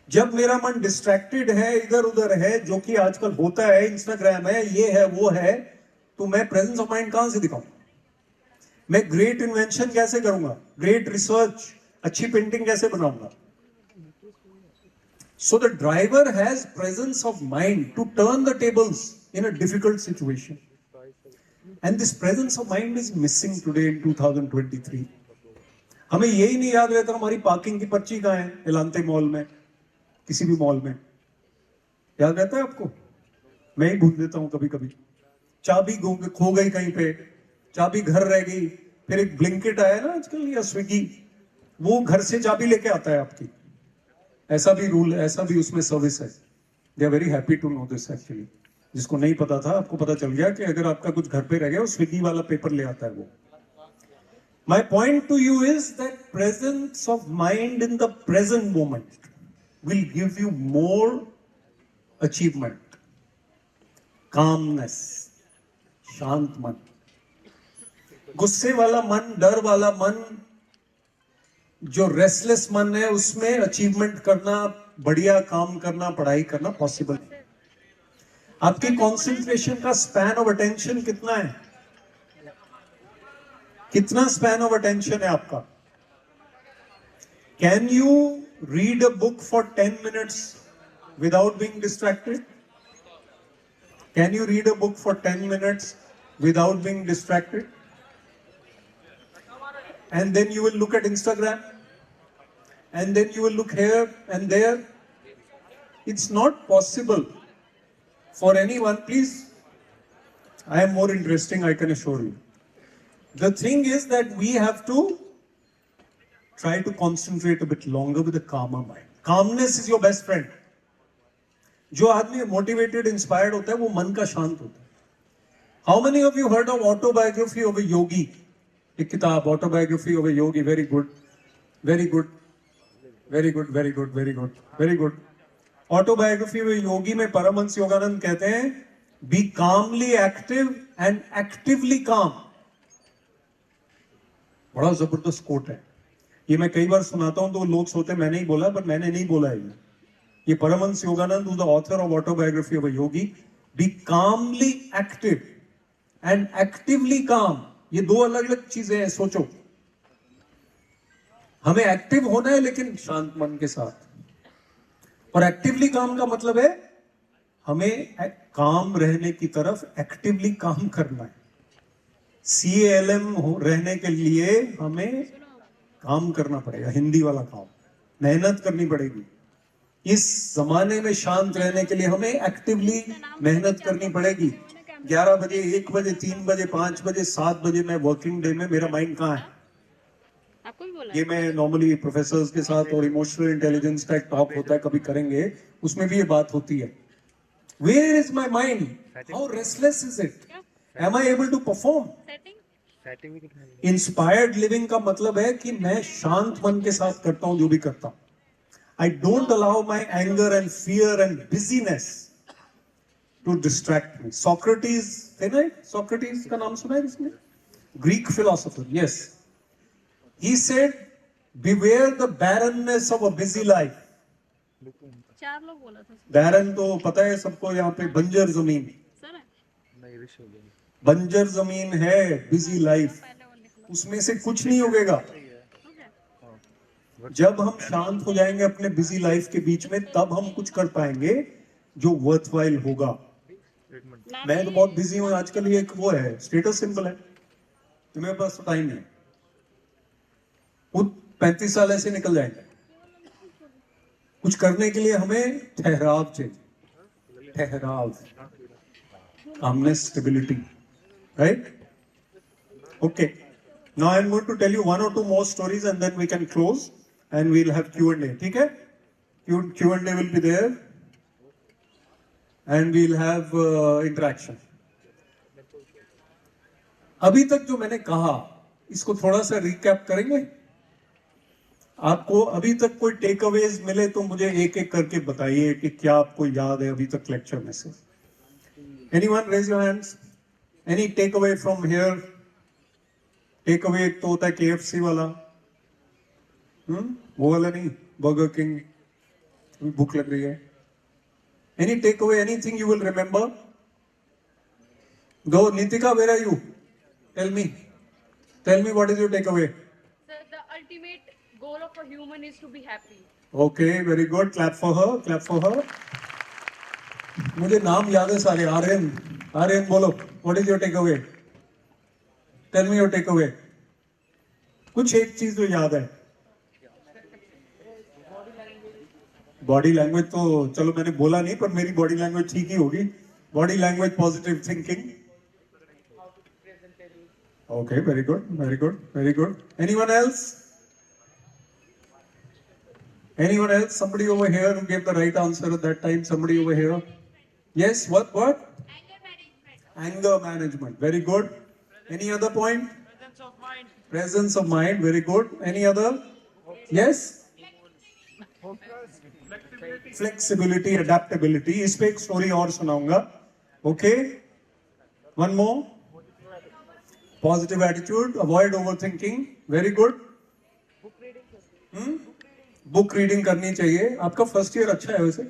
जब मेरा मन डिस्ट्रैक्टेड है, इधर उधर है, जो कि आजकल होता है, इंस्टाग्राम है, ये है वो है, तो मैं प्रेजेंस ऑफ माइंड कहां से दिखाऊं? मैं ग्रेट इन्वेंशन कैसे करूंगा? ग्रेट रिसर्च, अच्छी पेंटिंग कैसे बनाऊंगा? So the driver has presence of mind to turn the tables in a difficult situation. And this presence of mind is missing today in 2023. हमें यही नहीं याद रहता हमारी पार्किंग की पर्ची कहाँ है, एलांते मॉल में, किसी भी मॉल में। याद रहता है आपको? मैं ही भूल देता हूं कभी कभी। चाबी खो गई कहीं पे, चाबी घर रह गई, फिर एक ब्लिंकिट आया ना आजकल, या स्विगी, वो घर से चाबी लेके आता है आपकी। ऐसा भी रूल, ऐसा भी उसमें सर्विस है। They are very happy to know this actually. जिसको नहीं पता था, आपको पता चल गया कि अगर आपका कुछ घर पे रह गया, वो स्विगी वाला पेपर ले आता है वो। My point two you is that presence of mind in the present moment will give you more achievement. Calmness, शांत मन। गुस्से वाला मन, डर वाला मन, जो रेस्टलेस मन है, उसमें अचीवमेंट करना, बढ़िया काम करना, पढ़ाई करना पॉसिबल है। आपकी कंसंट्रेशन का स्पैन ऑफ अटेंशन कितना है? कितना स्पैन ऑफ अटेंशन है आपका? Can you read a book for 10 minutes without being distracted? Can you read a book for 10 minutes without being distracted? And then you will look at Instagram, and then you will look here and there. It's not possible for anyone. Please, I am more interesting, I can assure you. The thing is that we have to try to concentrate a bit longer with a calmer mind. Calmness is your best friend. जो आदमी मोटिवेटेड, इंस्पायर्ड होता है, वो मन का शांत होता है। How many of you heard of autobiography of a yogi? एक किताब, autobiography of a yogi. Very good, very good, very good, very good, very good, very good. Autobiography of a yogi में परमहंस योगानंद कहते हैं, be calmly active and actively calm. बड़ा जबरदस्त कोट है ये। मैं कई बार सुनाता हूं तो लोग सोचते हैं मैंने ही बोला, पर मैंने नहीं बोला है ये Paramahansa Yogananda, the author of autobiography of a yogi. Be calmly active and actively calm, ये दो अलग अलग चीजें हैं। सोचो, हमें एक्टिव होना है लेकिन शांत मन के साथ। और एक्टिवली काम का मतलब है हमें काम रहने की तरफ एक्टिवली काम करना है। CALM रहने के लिए हमें काम करना पड़ेगा, हिंदी वाला काम, मेहनत करनी पड़ेगी। इस जमाने में शांत रहने के लिए हमें एक्टिवली मेहनत करनी पड़ेगी। 11 बजे, 1 बजे, 3 बजे, 5 बजे, 7 बजे मैं वर्किंग डे में, मेरा माइंड कहाँ है? आपको भी बोला ये मैं नॉर्मली प्रोफेसर्स के साथ और इमोशनल इंटेलिजेंस का एक टॉक होता है, कभी करेंगे, उसमें भी ये बात होती है। Where is my mind? How restless is it? Am I able to perform? Inspired living का मतलब है कि मैं शांत मन के साथ करता हूं जो भी करता हूं। I don't allow my anger and fear and business to distract me. Socrates, थे ना? Socrates का नाम सुना है किसने? Greek philosopher, yes. He said, Beware the barrenness of a busy life. 4 लोग बोला था बैरन तो पता है सबको, यहाँ पे बंजर जमीन, सर बंजर जमीन है बिजी लाइफ, पहले वो निकला उसमें से कुछ नहीं उगेगा। हो गया जब हम शांत हो जाएंगे अपने बिजी लाइफ के बीच में, तब हम कुछ कर पाएंगे जो वर्थवाइल होगा। मैं तो बहुत बिजी हूँ आजकल, ये एक वो है स्टेटस सिंबल है कि मेरे पास टाइम है। वो 35 साल ऐसे निकल जाएंगे। कुछ करने के लिए हमें ठहराव चाहिए, ठहराव, calmness, stability, right? Okay. Now I'm going to tell you one or two more stories and then we can close and we'll have Q&A. ठीक है? Q&A will be there and we'll have interaction. अभी तक जो मैंने कहा, इसको थोड़ा सा रिकैप करेंगे। आपको अभी तक कोई टेक अवेज मिले तो मुझे एक एक करके बताइए कि क्या आपको याद है अभी तक लेक्चर में से। Anyone raise your hands? Any takeaway from here? Takeaway एक तो होता है KFC वाला, वो वाला नहीं, बर्गर किंग, भूख लग रही है। Any takeaway? Anything you will remember? Go, Nitika, where are you? Tell me what is your takeaway? Sir, the ultimate goal of a human is to be happy. Okay, very good. Clap for her. Clap for her. मुझे नाम याद है सारे। आर्यन बोलो, what is your takeaway? Tell me your takeaway. कुछ एक चीज जो याद है। बॉडी लैंग्वेज तो चलो मैंने बोला नहीं, पर मेरी बॉडी लैंग्वेज ठीक ही होगी। Body language, positive thinking. Okay, very good, very good, very good. Anyone else? Anyone else? Somebody over here who gave the right answer at that time. Somebody over here. Yes, what? Anger management. Anger management. Very good. Any other point? Presence of mind. Presence of mind. Very good. Any other? Yes? Flexibility, adaptability. इस पे एक story और सुनाऊंगा. Okay? One more. Positive attitude. Avoid overthinking. Very good. Book reading करनी चाहिए। आपका फर्स्ट ईयर अच्छा है वैसे,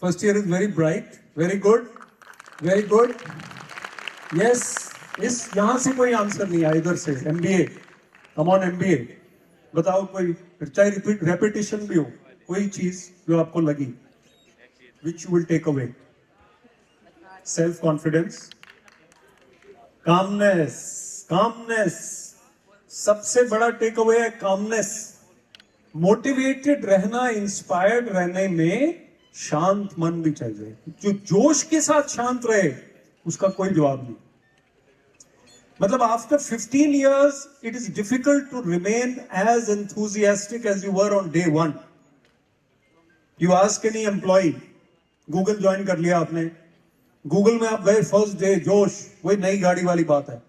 first year is very bright, very good, very good. Yes, इस यहां से कोई आंसर नहीं आया, इधर से एमबीए, कम ऑन एमबीए, बताओ कोई, चाहे रेपिटेशन भी हो, कोई चीज जो आपको लगी, which you will take away. Self confidence, calmness, calmness, सबसे बड़ा टेक अवे है कामनेस। मोटिवेटेड रहना, इंस्पायर्ड रहने में शांत मन भी चाहिए। जो जोश के साथ शांत रहे उसका कोई जवाब नहीं। मतलब after 15 years it is difficult to remain as enthusiastic as you were on day 1. You ask any employee, Google join कर लिया आपने, गूगल में आप गए फर्स्ट डे, जोश, वही नई गाड़ी वाली बात है।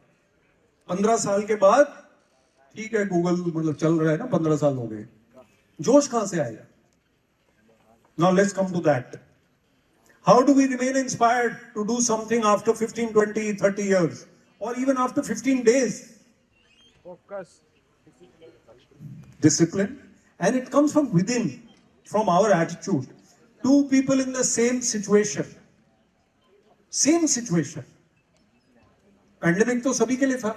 15 साल के बाद ठीक है, गूगल मतलब चल रहा है ना, 15 साल हो गए, जोश कहां से आएगा? Now let's come to that. How do we remain inspired to do something after 15, 20, 30 years or even after 15 days? Focus. Discipline. And it comes from within, from our attitude. Two people in the same situation. Same situation. Pandemic तो सभी के लिए था।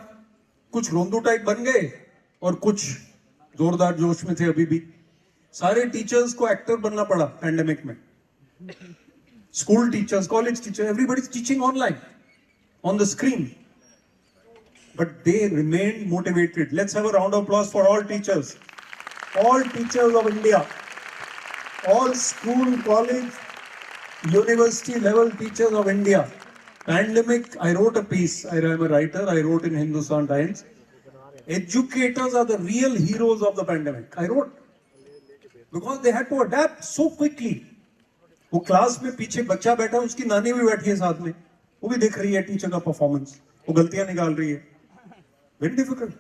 कुछ रोंदू टाइप बन गए और कुछ जोरदार जोश में थे अभी भी। सारे टीचर्स को एक्टर बनना पड़ा पैंडेमिक में। School teachers, college teacher, everybody is teaching online, on the screen, but they remain motivated. Let's have a round of applause for all teachers of India, all school, college, university level teachers of India. Pandemic, I wrote a piece, I am a writer, I wrote in Hindustan Times. Educators are the real heroes of the pandemic. I wrote. Because they had to adapt so quickly. वो क्लास में पीछे बच्चा बैठा है, उसकी नानी भी बैठी है साथ में, वो भी देख रही है टीचर का परफॉर्मेंस, वो गलतियां निकाल रही है। Very difficult.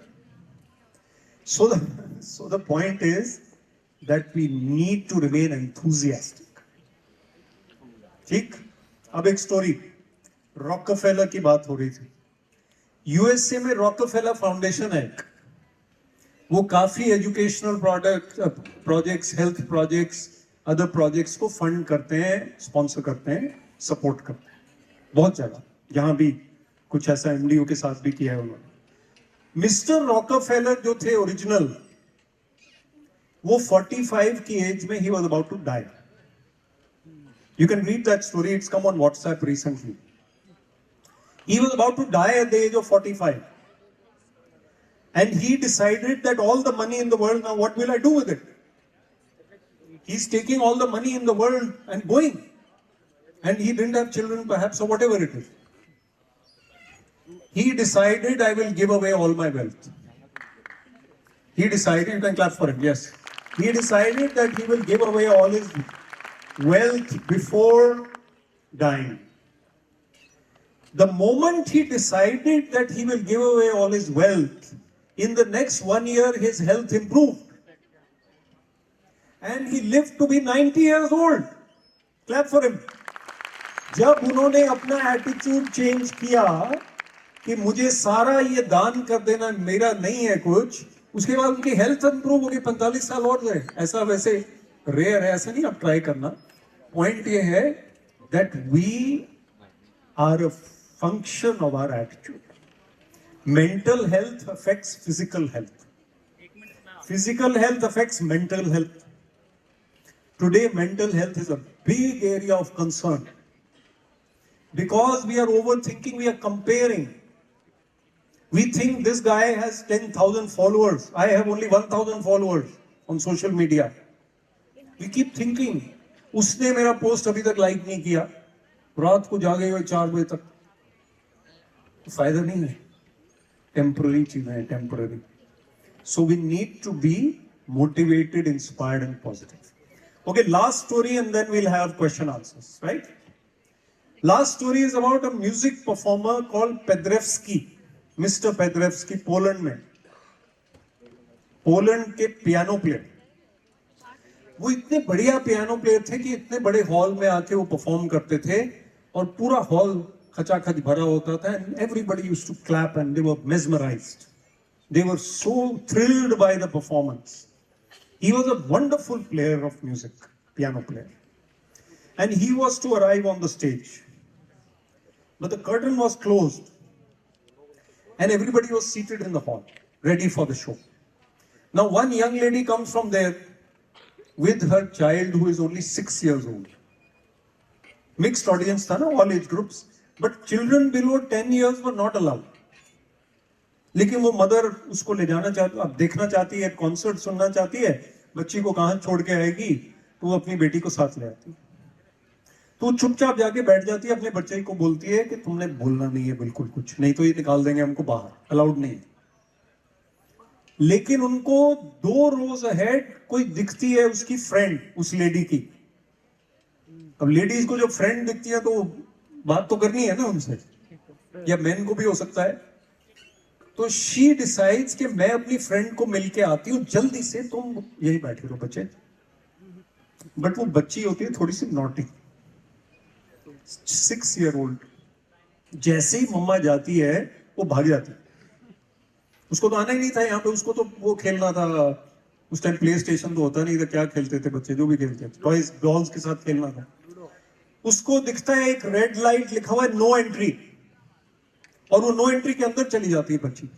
So the point is that we need to remain enthusiastic. ठीक? अब एक स्टोरी, रॉकफेलर की बात हो रही थी। यूएसए में रॉकफेलर फाउंडेशन है। वो काफी educational projects, health projects, other projects को फंड करते हैं, स्पॉन्सर करते हैं, सपोर्ट करते हैं, बहुत जगह, जहां भी कुछ ऐसा एमडीओ के साथ भी किया है उन्होंने। मिस्टर रॉकफेलर जो थे ओरिजिनल, वो 45 की एज में ही was about to die. You can read that story, it's come on WhatsApp recently. He was about to die at the age of 45. And he decided that all the money in the world, now what will I do with it? He's taking all the money in the world and going. And he didn't have children perhaps, or whatever it is. He decided, I will give away all my wealth. He decided, you can clap for him, yes. He decided that he will give away all his wealth before dying. The moment he decided that he will give away all his wealth, in the next 1 year his health improved. And he lived to be 90 years old. Clap for him. जब उन्होंने अपना एटीट्यूड चेंज किया कि मुझे सारा ये दान कर देना, मेरा नहीं है कुछ, उसके बाद उनकी हेल्थ इंप्रूव हो गई, 45 साल और गए। ऐसा वैसे रेयर है, ऐसा नहीं आप ट्राई करना। पॉइंट ये है that we are a function of our attitude. Mental health affects physical health. Physical health affects mental health. Today, mental health is a big area of concern. Because we are overthinking, we are comparing. We think this guy has 10,000 followers. I have only 1,000 followers on social media. We keep thinking, उसने मेरा पोस्ट अभी तक लाइक नहीं किया, रात को जागे हुए 4 बजे तक, फायदा नहीं है, टेम्पररी चीजें हैं, temporary. So we need to be motivated, inspired and positive. Okay, last story and then we'll have question answers, right? Last story is about a music performer called Paderewski, mister Paderewski, Poland में, पोलैंड के पियानो प्लेयर। वो इतने बढ़िया पियानो प्लेयर थे कि इतने बड़े हॉल में आके वो परफॉर्म करते थे और पूरा हॉल खचाखच भरा होता था, and everybody used to clap and they were mesmerized. They were so thrilled by the performance. He was a wonderful player of music, piano player. And he was to arrive on the stage. But the curtain was closed. And everybody was seated in the hall, ready for the show. Now one young lady comes from there with her child who is only 6 years old. Mixed audience tha na, all age groups. But children below 10 years were not allowed. लेकिन वो मदर उसको ले जाना चाहती, अब देखना चाहती है, कॉन्सर्ट सुनना चाहती है, बच्ची को कहाँ छोड़ के आएगी, तो वो अपनी बेटी को साथ ले आती। तो चुपचाप जाके बैठ जाती है, अपने बच्चे को बोलती है कि तुमने बोलना नहीं है बिल्कुल कुछ, नहीं तो ये निकाल देंगे हमको बाहर, अलाउड नहीं है। लेकिन उनको 2 रोज अहेड कोई दिखती है उसकी फ्रेंड, उस लेडी की। अब लेडीज को जब फ्रेंड दिखती है तो बात तो करनी है ना उनसे, या मैन को भी हो सकता है। तो शी डिसाइड्स कि मैं अपनी फ्रेंड को मिलके आती हूँ, जल्दी से तुम यही बैठे रहो बच्चे। बट वो बच्ची होती है थोड़ी सी नॉटी, 6 ईयर ओल्ड। जैसे ही मम्मा जाती है वो भाग जाती है। उसको तो आना ही नहीं था यहाँ पे, उसको तो वो खेलना था। उस टाइम प्ले स्टेशन तो होता नहीं था, क्या खेलते थे बच्चे, जो भी खेलते थे, टॉयज डॉल्स के साथ खेलना था। उसको दिखता है एक रेड लाइट लिखा हुआ है नो एंट्री, और वो नो एंट्री के अंदर चली जाती है बच्ची।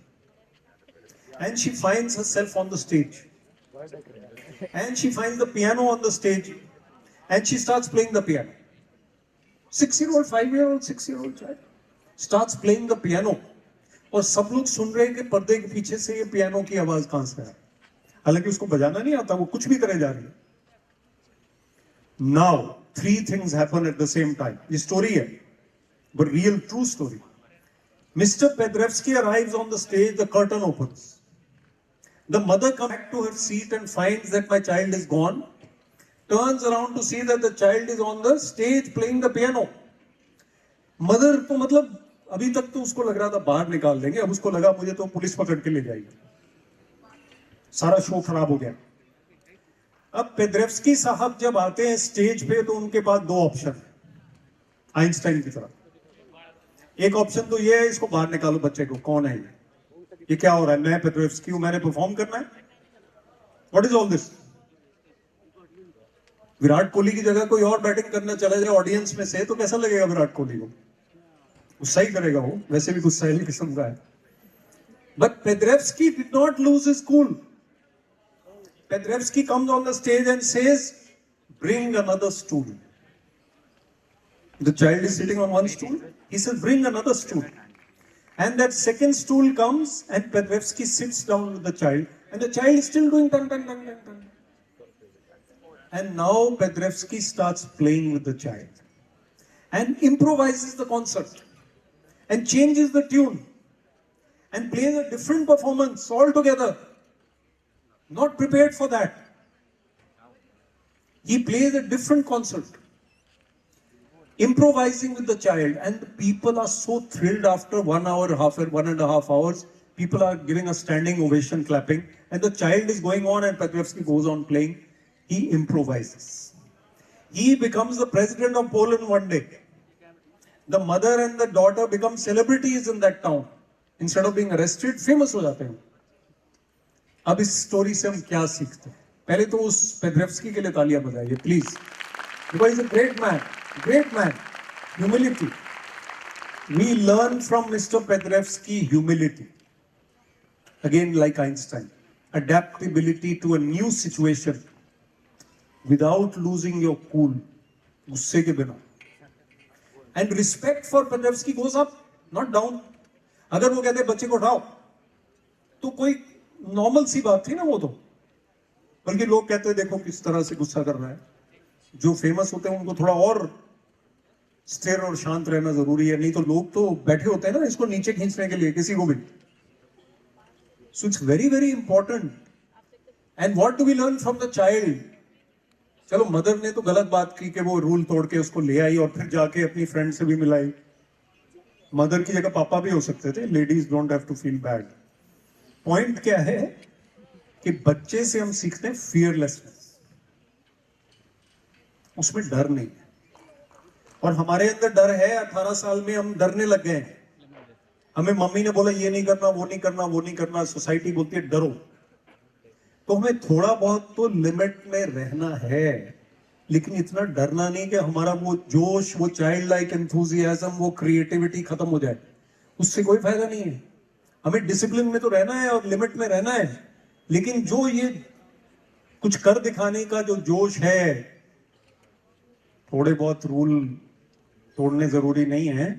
And she finds herself on the stage, and she finds the piano on the stage, and she starts playing the piano. 6 year old, 5 year old, 6 year old child starts playing the piano, और सब लोग सुन रहे हैं कि पर्दे के पीछे से ये पियानो की आवाज कहां से है। हालांकि उसको बजाना नहीं आता, वो कुछ भी करे जा रही है। Now 3 things happen at the same time. ये story है, but real true story. Mr. Pedrevsky arrives on the stage, the curtain opens. The mother comes back to her seat and finds that my child is gone. Turns around to see that the child is on the stage playing the piano. Mother तो मतलब अभी तक तो उसको लग रहा था बाहर निकाल देंगे, अब उसको लगा मुझे तो पुलिस पकड़ के ले जाएगी, सारा शो खराब हो गया। अब पेद्रेव्स्की साहब जब आते हैं स्टेज पे तो उनके पास 2 ऑप्शन, आइंस्टाइन की तरह। एक ऑप्शन तो ये है, इसको बाहर निकालो बच्चे को, कौन है ये क्या हो रहा है, मैं पेद्रेव्स्की हूं, मैंने परफॉर्म करना है। What is all this? Virat Kohli की जगह कोई और बैटिंग करना चला जाए ऑडियंस में से तो कैसा लगेगा विराट कोहली को? गुस्सा ही करेगा वो, वैसे भी गुस्सैली किस्म का है. But Pedrevsky did not lose his cool. Pedrevsky comes on the stage and says, bring another stool. The child is sitting on one stool. He says, bring another stool. And that second stool comes and Pedrevsky sits down with the child and the child is still doing dun dun dun dun dun. And now Pedrevsky starts playing with the child and improvises the concert and changes the tune and plays a different performance altogether. Not prepared for that. He plays a different concert, improvising with the child, and the people are so thrilled after 1 hour, 1.5 hours. People are giving a standing ovation, clapping, and the child is going on, and Pedrevsky goes on playing. He improvises. He becomes the president of Poland one day. The mother and the daughter become celebrities in that town. Instead of being arrested, famous हो जाते हैं. अब इस स्टोरी से हम क्या सीखते हैं? पहले तो उस पेड्रेव्स्की के लिए तालियां बजाइए, please. Because he's a great man, humility. We learn from Mr. Pedrevsky humility. Again, like Einstein, adaptability to a new situation without losing your cool, गुस्से के बिना. And respect for Pedrevsky goes up, not down. अगर वो कहते बच्चे को उठाओ तो कोई नॉर्मल सी बात थी ना वो तो, बल्कि लोग कहते देखो किस तरह से गुस्सा कर रहा है. जो फेमस होते हैं उनको थोड़ा और स्थिर और शांत रहना जरूरी है, नहीं तो लोग तो बैठे होते हैं ना इसको नीचे खींचने के लिए किसी को भी. So it's very very important. And what do we learn from the child? चलो मदर ने तो गलत बात की कि वो रूल तोड़ के उसको ले आई और फिर जाके अपनी फ्रेंड से भी मिलाई. मदर की जगह पापा भी हो सकते थे. Ladies don't have to feel bad. Point क्या है कि बच्चे से हम सीखते हैं फियरलेसनेस. उसमें डर नहीं है, और हमारे अंदर डर है. 18 साल में हम डरने लग गए हैं. हमें मम्मी ने बोला ये नहीं करना, वो नहीं करना, वो नहीं करना. सोसाइटी बोलती है डरो. तो हमें थोड़ा बहुत तो लिमिट में रहना है, लेकिन इतना डरना नहीं कि हमारा वो जोश, वो चाइल्ड लाइक एंथुजियाज्म, वो क्रिएटिविटी खत्म हो जाए. उससे कोई फायदा नहीं है. हमें डिसिप्लिन में तो रहना है और लिमिट में रहना है, लेकिन जो ये कुछ कर दिखाने का जो जोश है, थोड़े बहुत रूल तोड़ने जरूरी नहीं है,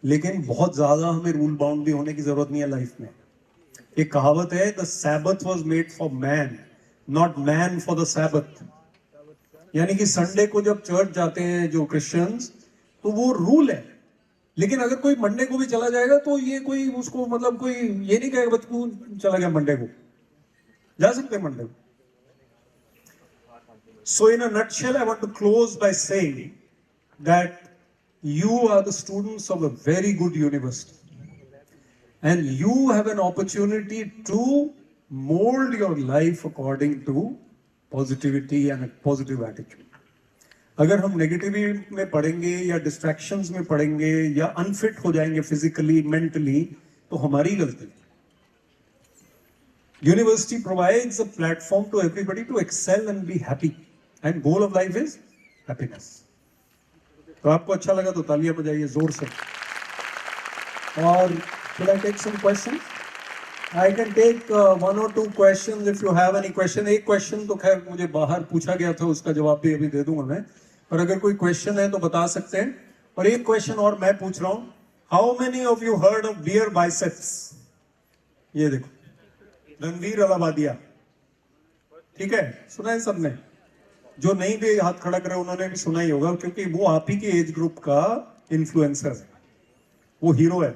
लेकिन बहुत ज्यादा हमें रूल बाउंड भी होने की जरूरत नहीं है लाइफ में. एक कहावत है, the Sabbath was made for man, not man for the Sabbath. यानी कि संडे को जब चर्च जाते हैं जो क्रिश्चियंस, तो वो रूल है. लेकिन अगर कोई मंडे को भी चला जाएगा तो ये कोई उसको मतलब कोई ये नहीं कहेगा बस तू चला गया मंडे को, जा सकते हैं मंडे को. So in a nutshell, I want to close by saying that you are the students of a very good university, and you have an opportunity to mold your life according to positivity and a positive attitude. अगर हम नेगेटिविटी में पढ़ेंगे या डिस्ट्रैक्शंस में पढ़ेंगे या अनफिट हो जाएंगे फिजिकली, मेंटली, तो हमारी गलती. University provides a platform to everybody to excel and be happy, and goal of life is happiness. तो आपको अच्छा लगा तो तालियां बजाइए जोर से. और should I take some questions? I can take 1 or 2 questions if you have any question. एक क्वेश्चन तो खैर मुझे बाहर पूछा गया था, उसका जवाब भी अभी दे दूंगा मैं, पर अगर कोई क्वेश्चन है तो बता सकते हैं. और एक क्वेश्चन और मैं पूछ रहा हूं, how many of you heard of bear biceps? ये देखो रणवीर अलाहाबादिया, ठीक है, सुना है सबने? जो नहीं भी हाथ खड़ा करे उन्होंने भी सुना ही होगा, क्योंकि वो आप ही के एज ग्रुप का इन्फ्लुएंसर है. वो हीरो है.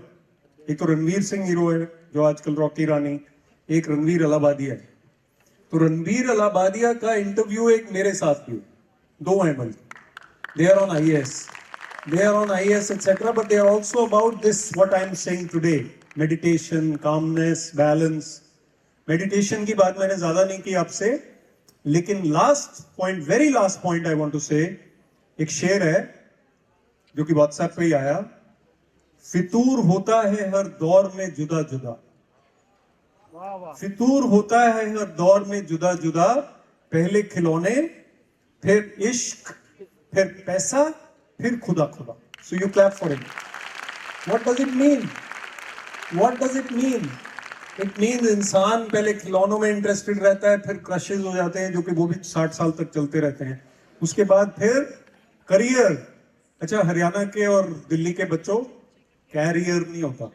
एक तो रणवीर सिंह हीरो है जो आजकल रॉकी रानी, एक रणवीर अलाहाबादिया है. तो रणवीर अलाहाबादिया का इंटरव्यू एक मेरे साथ भी, 2 हैं बल्कि. They are on IAS, etc. But they are also about this, what I am saying today. Meditation, calmness, balance. Meditation की बात मैंने ज्यादा नहीं की आपसे, लेकिन last point, very last point I want to say, एक शेर है जो कि व्हाट्सएप पे ही आया. फितूर होता है हर दौर में जुदा जुदा. फितूर होता है हर दौर में जुदा जुदा, पहले खिलौने, फिर इश्क, फिर पैसा, फिर खुदा खुदा. So you clap for him. What does it mean? What does it mean? It means इंसान पहले खिलौनों में इंटरेस्टेड रहता है, फिर क्रशेज हो जाते हैं जो कि वो भी 60 साल तक चलते रहते हैं. उसके बाद फिर करियर. अच्छा, हरियाणा के और दिल्ली के बच्चों, कैरियर नहीं होता,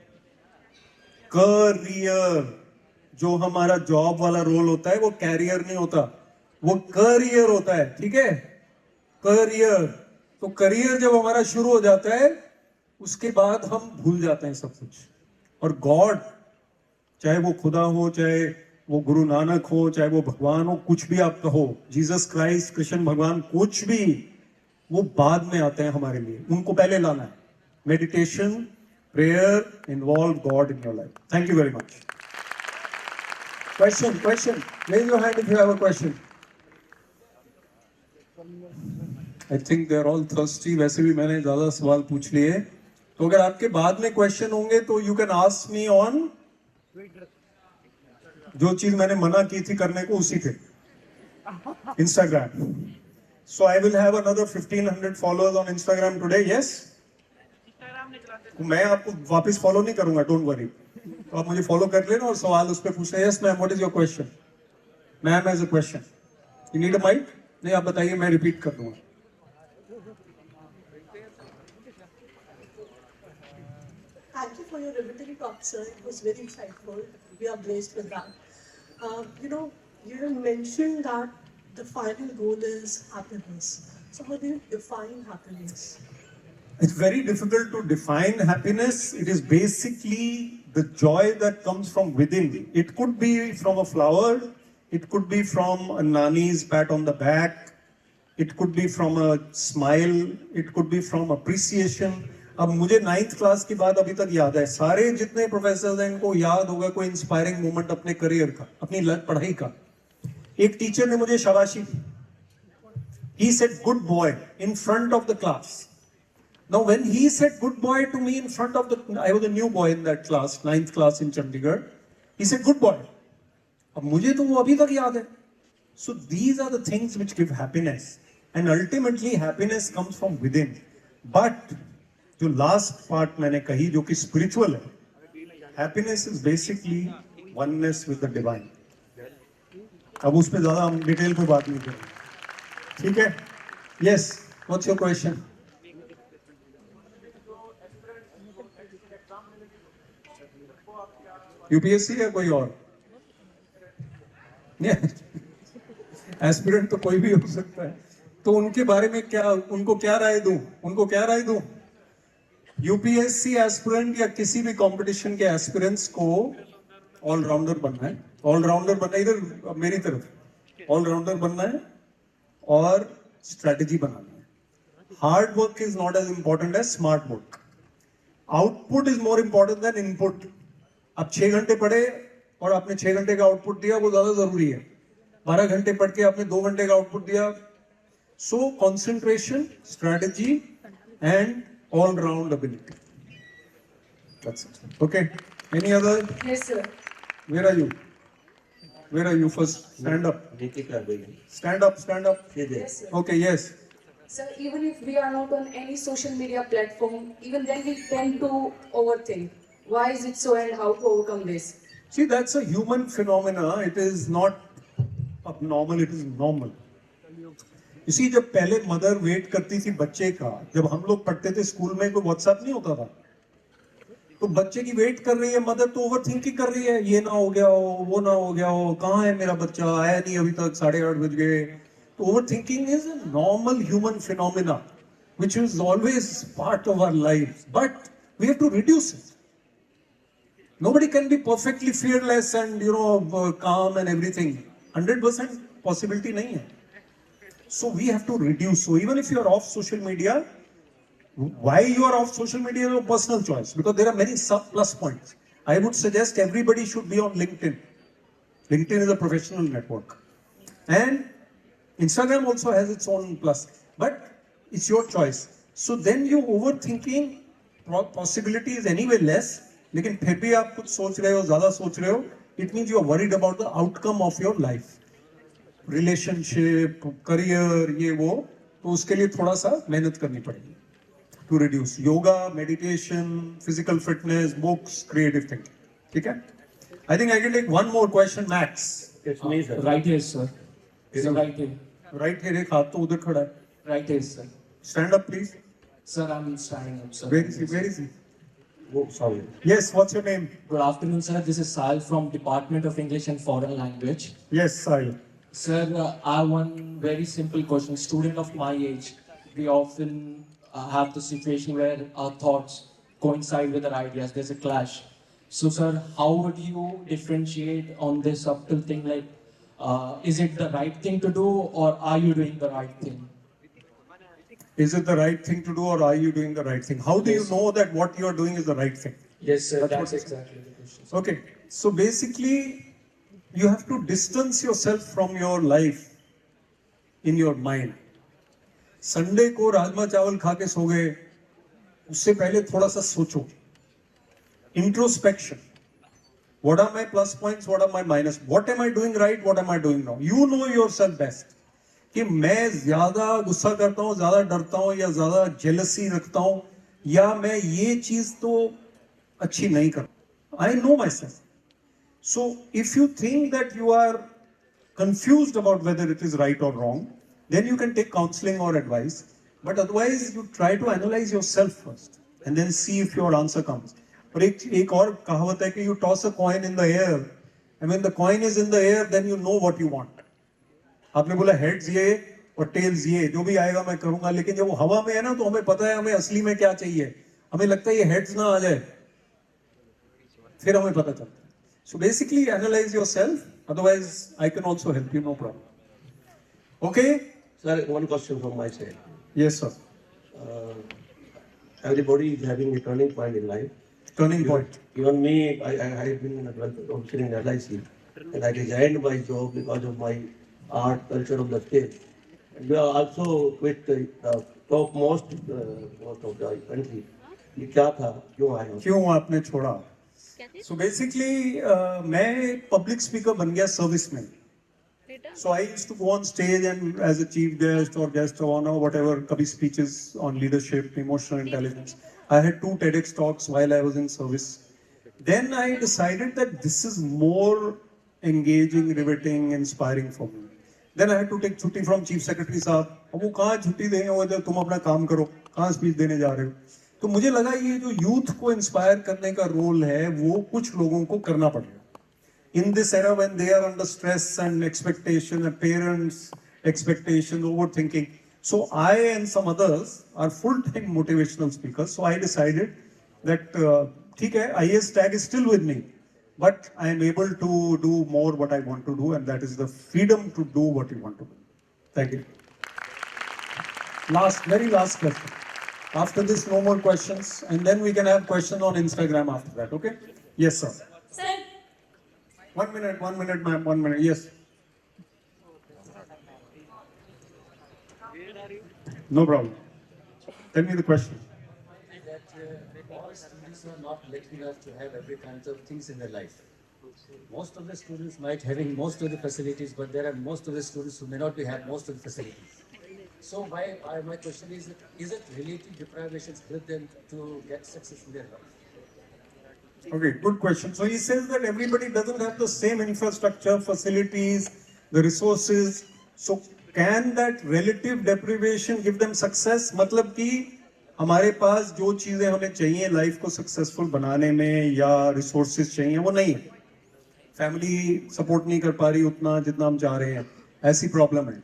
करियर. जो हमारा जॉब वाला रोल होता है वो कैरियर नहीं होता, वो करियर होता है. ठीक है, करियर. तो करियर जब हमारा शुरू हो जाता है, उसके बाद हम भूल जाते हैं सब कुछ. और गॉड, चाहे वो खुदा हो, चाहे वो गुरु नानक हो, चाहे वो भगवान हो, कुछ भी आप कहो, जीसस क्राइस्ट, कृष्ण भगवान, कुछ भी, वो बाद में आते हैं हमारे लिए. उनको पहले लाना है. Meditation, prayer involve God in your life. Thank you very much. Question. Raise your hand if you have a question. I think they are all thirsty. वैसे भी मैंने ज्यादा सवाल पूछ लिए, तो अगर आपके बाद में क्वेश्चन होंगे तो you can ask me on जो चीज मैंने मना की थी करने को, उसी पे Instagram. So I will have another 1500 followers on Instagram today. Yes. मैं आपको वापस फॉलो नहीं करूंगा, डोंट वरी. तो आप मुझे फॉलो कर लेना और सवाल उस पर पूछना. Yes ma'am, what is your question? Ma'am has a question. You need a mic? नहीं, आप बताइए, मैं रिपीट कर दूंगा. Thank you for your riveting talk, sir. It was very insightful. We are blessed with that. You mentioned that the final goal is happiness. So how do you define happiness? It's very difficult to define happiness. It is basically the joy that comes from within. It could be from a flower, it could be from a nani's pat on the back, it could be from a smile, it could be from appreciation. अब मुझे 9th क्लास के बाद अभी तक याद है, सारे जितने प्रोफेसर हैं इनको याद होगा कोई इंस्पायरिंग मोमेंट अपने करियर का, अपनी पढ़ाई का. एक टीचर ने मुझे शाबाशी दी. He said good boy in front of the class. Now, when he said good boy to me in front of I was a new boy in that class, 9th class in Chandigarh. He said good boy. अब मुझे तो वो अभी तक याद है. So these are the things which give happiness, and ultimately happiness comes from within. But जो last part मैंने कही, जो कि spiritual है, happiness is basically oneness with the divine. अब उस पे ज्यादा हम डिटेल पे बात नहीं करेंगे. ठीक है? Yes. What's your question? UPSC या कोई और? एस्पिरेंट तो कोई भी हो सकता है. तो उनके बारे में उनको क्या राय दूं? यूपीएससी एस्पिरेंट या किसी भी कंपटीशन के एस्पिरेंट्स को ऑलराउंडर बनना है. इधर मेरी तरफ ऑलराउंडर बनना है और स्ट्रेटेजी बनानी है. Hard work is not as important as smart work. Output is more important than input. आप 6 घंटे पढ़े और आपने 6 घंटे का आउटपुट दिया, वो ज्यादा जरूरी है. 12 घंटे पढ़ के आपने 2 घंटे का आउटपुट दिया. सो concentration, strategy and all round ability. That's it. Okay. Any other? Yes, sir. Where are you? First, stand up. Stand up. Yes, sir. Okay, yes. Sir, even if we are not on any social media platform, even then we tend to overthink. Why is it so, and how to overcome this? See, that's a human phenomena. It is not abnormal, it is normal. You see, जब पहले मदर वेट करती थी बच्चे का, जब हम लोग पढ़ते थे स्कूल में, कोई व्हाट्सएप नहीं होता था, तो बच्चे की वेट कर रही है मदर, तो ओवर थिंकिंग कर रही है, ये ना हो गया हो, वो ना हो गया हो, कहाँ है मेरा बच्चा, आया नहीं अभी तक, 8:30 बज गए. तो over thinking is a normal human phenomena which is always part of our lives, but we have to reduce it. Nobody can be perfectly fearless and calm and everything. 100% possibility nahi hai. So we have to reduce. So even if you are off social media, why you are off social media is a personal choice, because there are many plus points. I would suggest everybody should be on LinkedIn. LinkedIn is a professional network, and Instagram also has its own plus, but it's your choice. So then you overthinking possibility is anyway less. लेकिन फिर भी आप कुछ सोच रहे हो, ज्यादा सोच रहे हो, it means you are worried about the outcome of your life. Relationship, career, ये वो, तो उसके लिए थोड़ा सा मेहनत करनी पड़ेगी. To reduce yoga, meditation, physical fitness, books, creative thinking. ठीक है? I think I can take one more question max. It's me, sir. Right here, sir. Sir, right here. Right here, एक हाथ तो उधर खड़ा है. Right here, sir. Stand up, please. Sir, I'm standing up, sir. Where is he? Where is he? Oh, sorry. Yes, what's your name? Good afternoon, sir. This is Sal from Department of English and Foreign Language. Yes, Sahil. Sir, I have one very simple question. Student of my age, we often have the situation where our thoughts coincide with our ideas. There's a clash. So, sir, how would you differentiate on this subtle thing? Like, is it the right thing to do, or are you doing the right thing? Is it the right thing to do or are you doing the right thing? How do you Yes. know that what you are doing is the right thing? Yes, sir. That's That's what- exactly the question. Okay, so basically, you have to distance yourself from your life in your mind. Sunday को राजमा चावल खा के सो गए, उससे पहले थोड़ा सा सोचो. Introspection. What are my plus points? What are my minus? What am I doing right? What am I doing wrong? You know yourself best. कि मैं ज्यादा गुस्सा करता हूँ, ज्यादा डरता हूँ या ज्यादा जेलसी रखता हूँ या मैं ये चीज तो अच्छी नहीं करता. I know myself. So if you think that you are confused about whether it is right or wrong, then you can take counseling or advice. But otherwise, you try to analyze yourself first and then see if your answer comes. और एक और कहावत है कि you toss a coin in the air, and when the coin is in the air, then you know what you want. आपने बोला heads ये और tails ये, जो भी आएगा मैं करूंगा, लेकिन जब वो हवा में है ना तो हमें पता है हमें असली में क्या चाहिए. हमें लगता है ये heads ना आ जाए, फिर हमें पता चलता है. So basically analyze yourself, otherwise I can also help you, no problem. Okay? Sir, one question from my side. Yes, sir. Everybody is having a turning point in life. Turning point. Even me, I have been a welfare officer in LIC, and I resigned my job because of my art culture of the state. And we are also with the top most of the country. ये क्या था, क्यों आया? क्यों आपने छोड़ा? So basically, मैं public speaker बन गया service में. So I used to go on stage and as a chief guest or guest of honor, whatever, kabhi speeches on leadership, emotional intelligence. I had 2 TEDx talks while I was in service. Then I decided that this is more engaging, riveting, inspiring for me. Then I had to take छुट्टी from chief secretary साहब. अब वो कहाँ छुट्टी देंगे वो जब तुम अपना काम करो, कहाँ स्पीच देने जा रहे हो? तो मुझे लगा ये जो यूथ को इंस्पायर करने का रोल है वो कुछ लोगों को करना पड़ेगा. In this era when they are under stress and expectation, and parents' expectations, overthinking. So I and some others are full-time motivational speakers. So I decided that ठीक है, IAS tag is still with me, but I am able to do more what I want to do, and that is the freedom to do what you want to do. Thank you. Last, very last question. After this, no more questions, and then we can have questions on Instagram after that. Okay? Yes, sir. Sir, 1 minute, ma'am, 1 minute. Yes. No problem. Tell me the question. That all students are not lucky enough to have every kind of things in their life. Most of the students might having most of the facilities, but there are most of the students who may not be have most of the facilities. So my question is it relative deprivations help them to get success in their life? Okay, good question. So he says that everybody doesn't have the same infrastructure, facilities, the resources. So can that relative deprivation give them success? मतलब कि हमारे पास जो चीजें हमें चाहिए लाइफ को सक्सेसफुल बनाने में या रिसोर्सेज चाहिए वो नहीं है. फैमिली सपोर्ट नहीं कर पा रही उतना जितना हम चाह रहे हैं, ऐसी प्रॉब्लम है.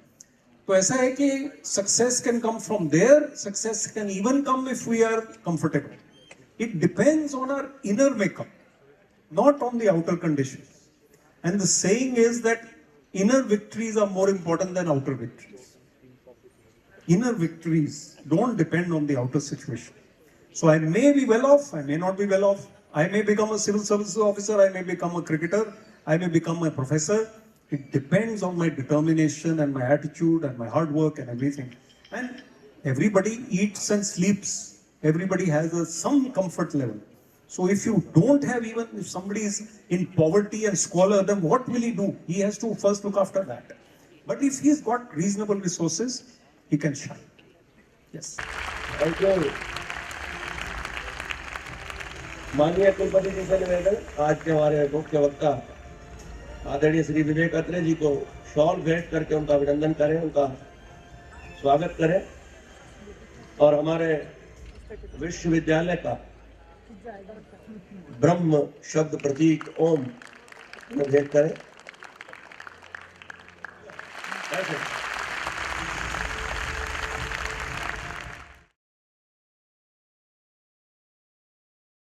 तो ऐसा है कि success can come from there, success can even come if we are comfortable. It depends on our inner makeup, not on the outer conditions. And the saying is that inner victories are more important than outer victories. Inner victories don't depend on the outer situation. So I may be well off, I may not be well off. I may become a civil services officer, I may become a cricketer, I may become a professor. It depends on my determination and my attitude and my hard work and everything. And everybody eats and sleeps. Everybody has some comfort level. So if you don't have, even if somebody is in poverty and squalor, then what will he do? He has to first look after that. But if he's got reasonable resources, he can shine. Yes. Thank you. माननीय कुलपति जी से निवेदन, आज के हमारे मुख्य वक्ता आदरणीय श्री विवेक अत्रे जी को शॉल भेंट करके उनका अभिनंदन करें, उनका स्वागत करें और हमारे विश्वविद्यालय का ब्रह्म शब्द प्रतीक ओम भेंट करें।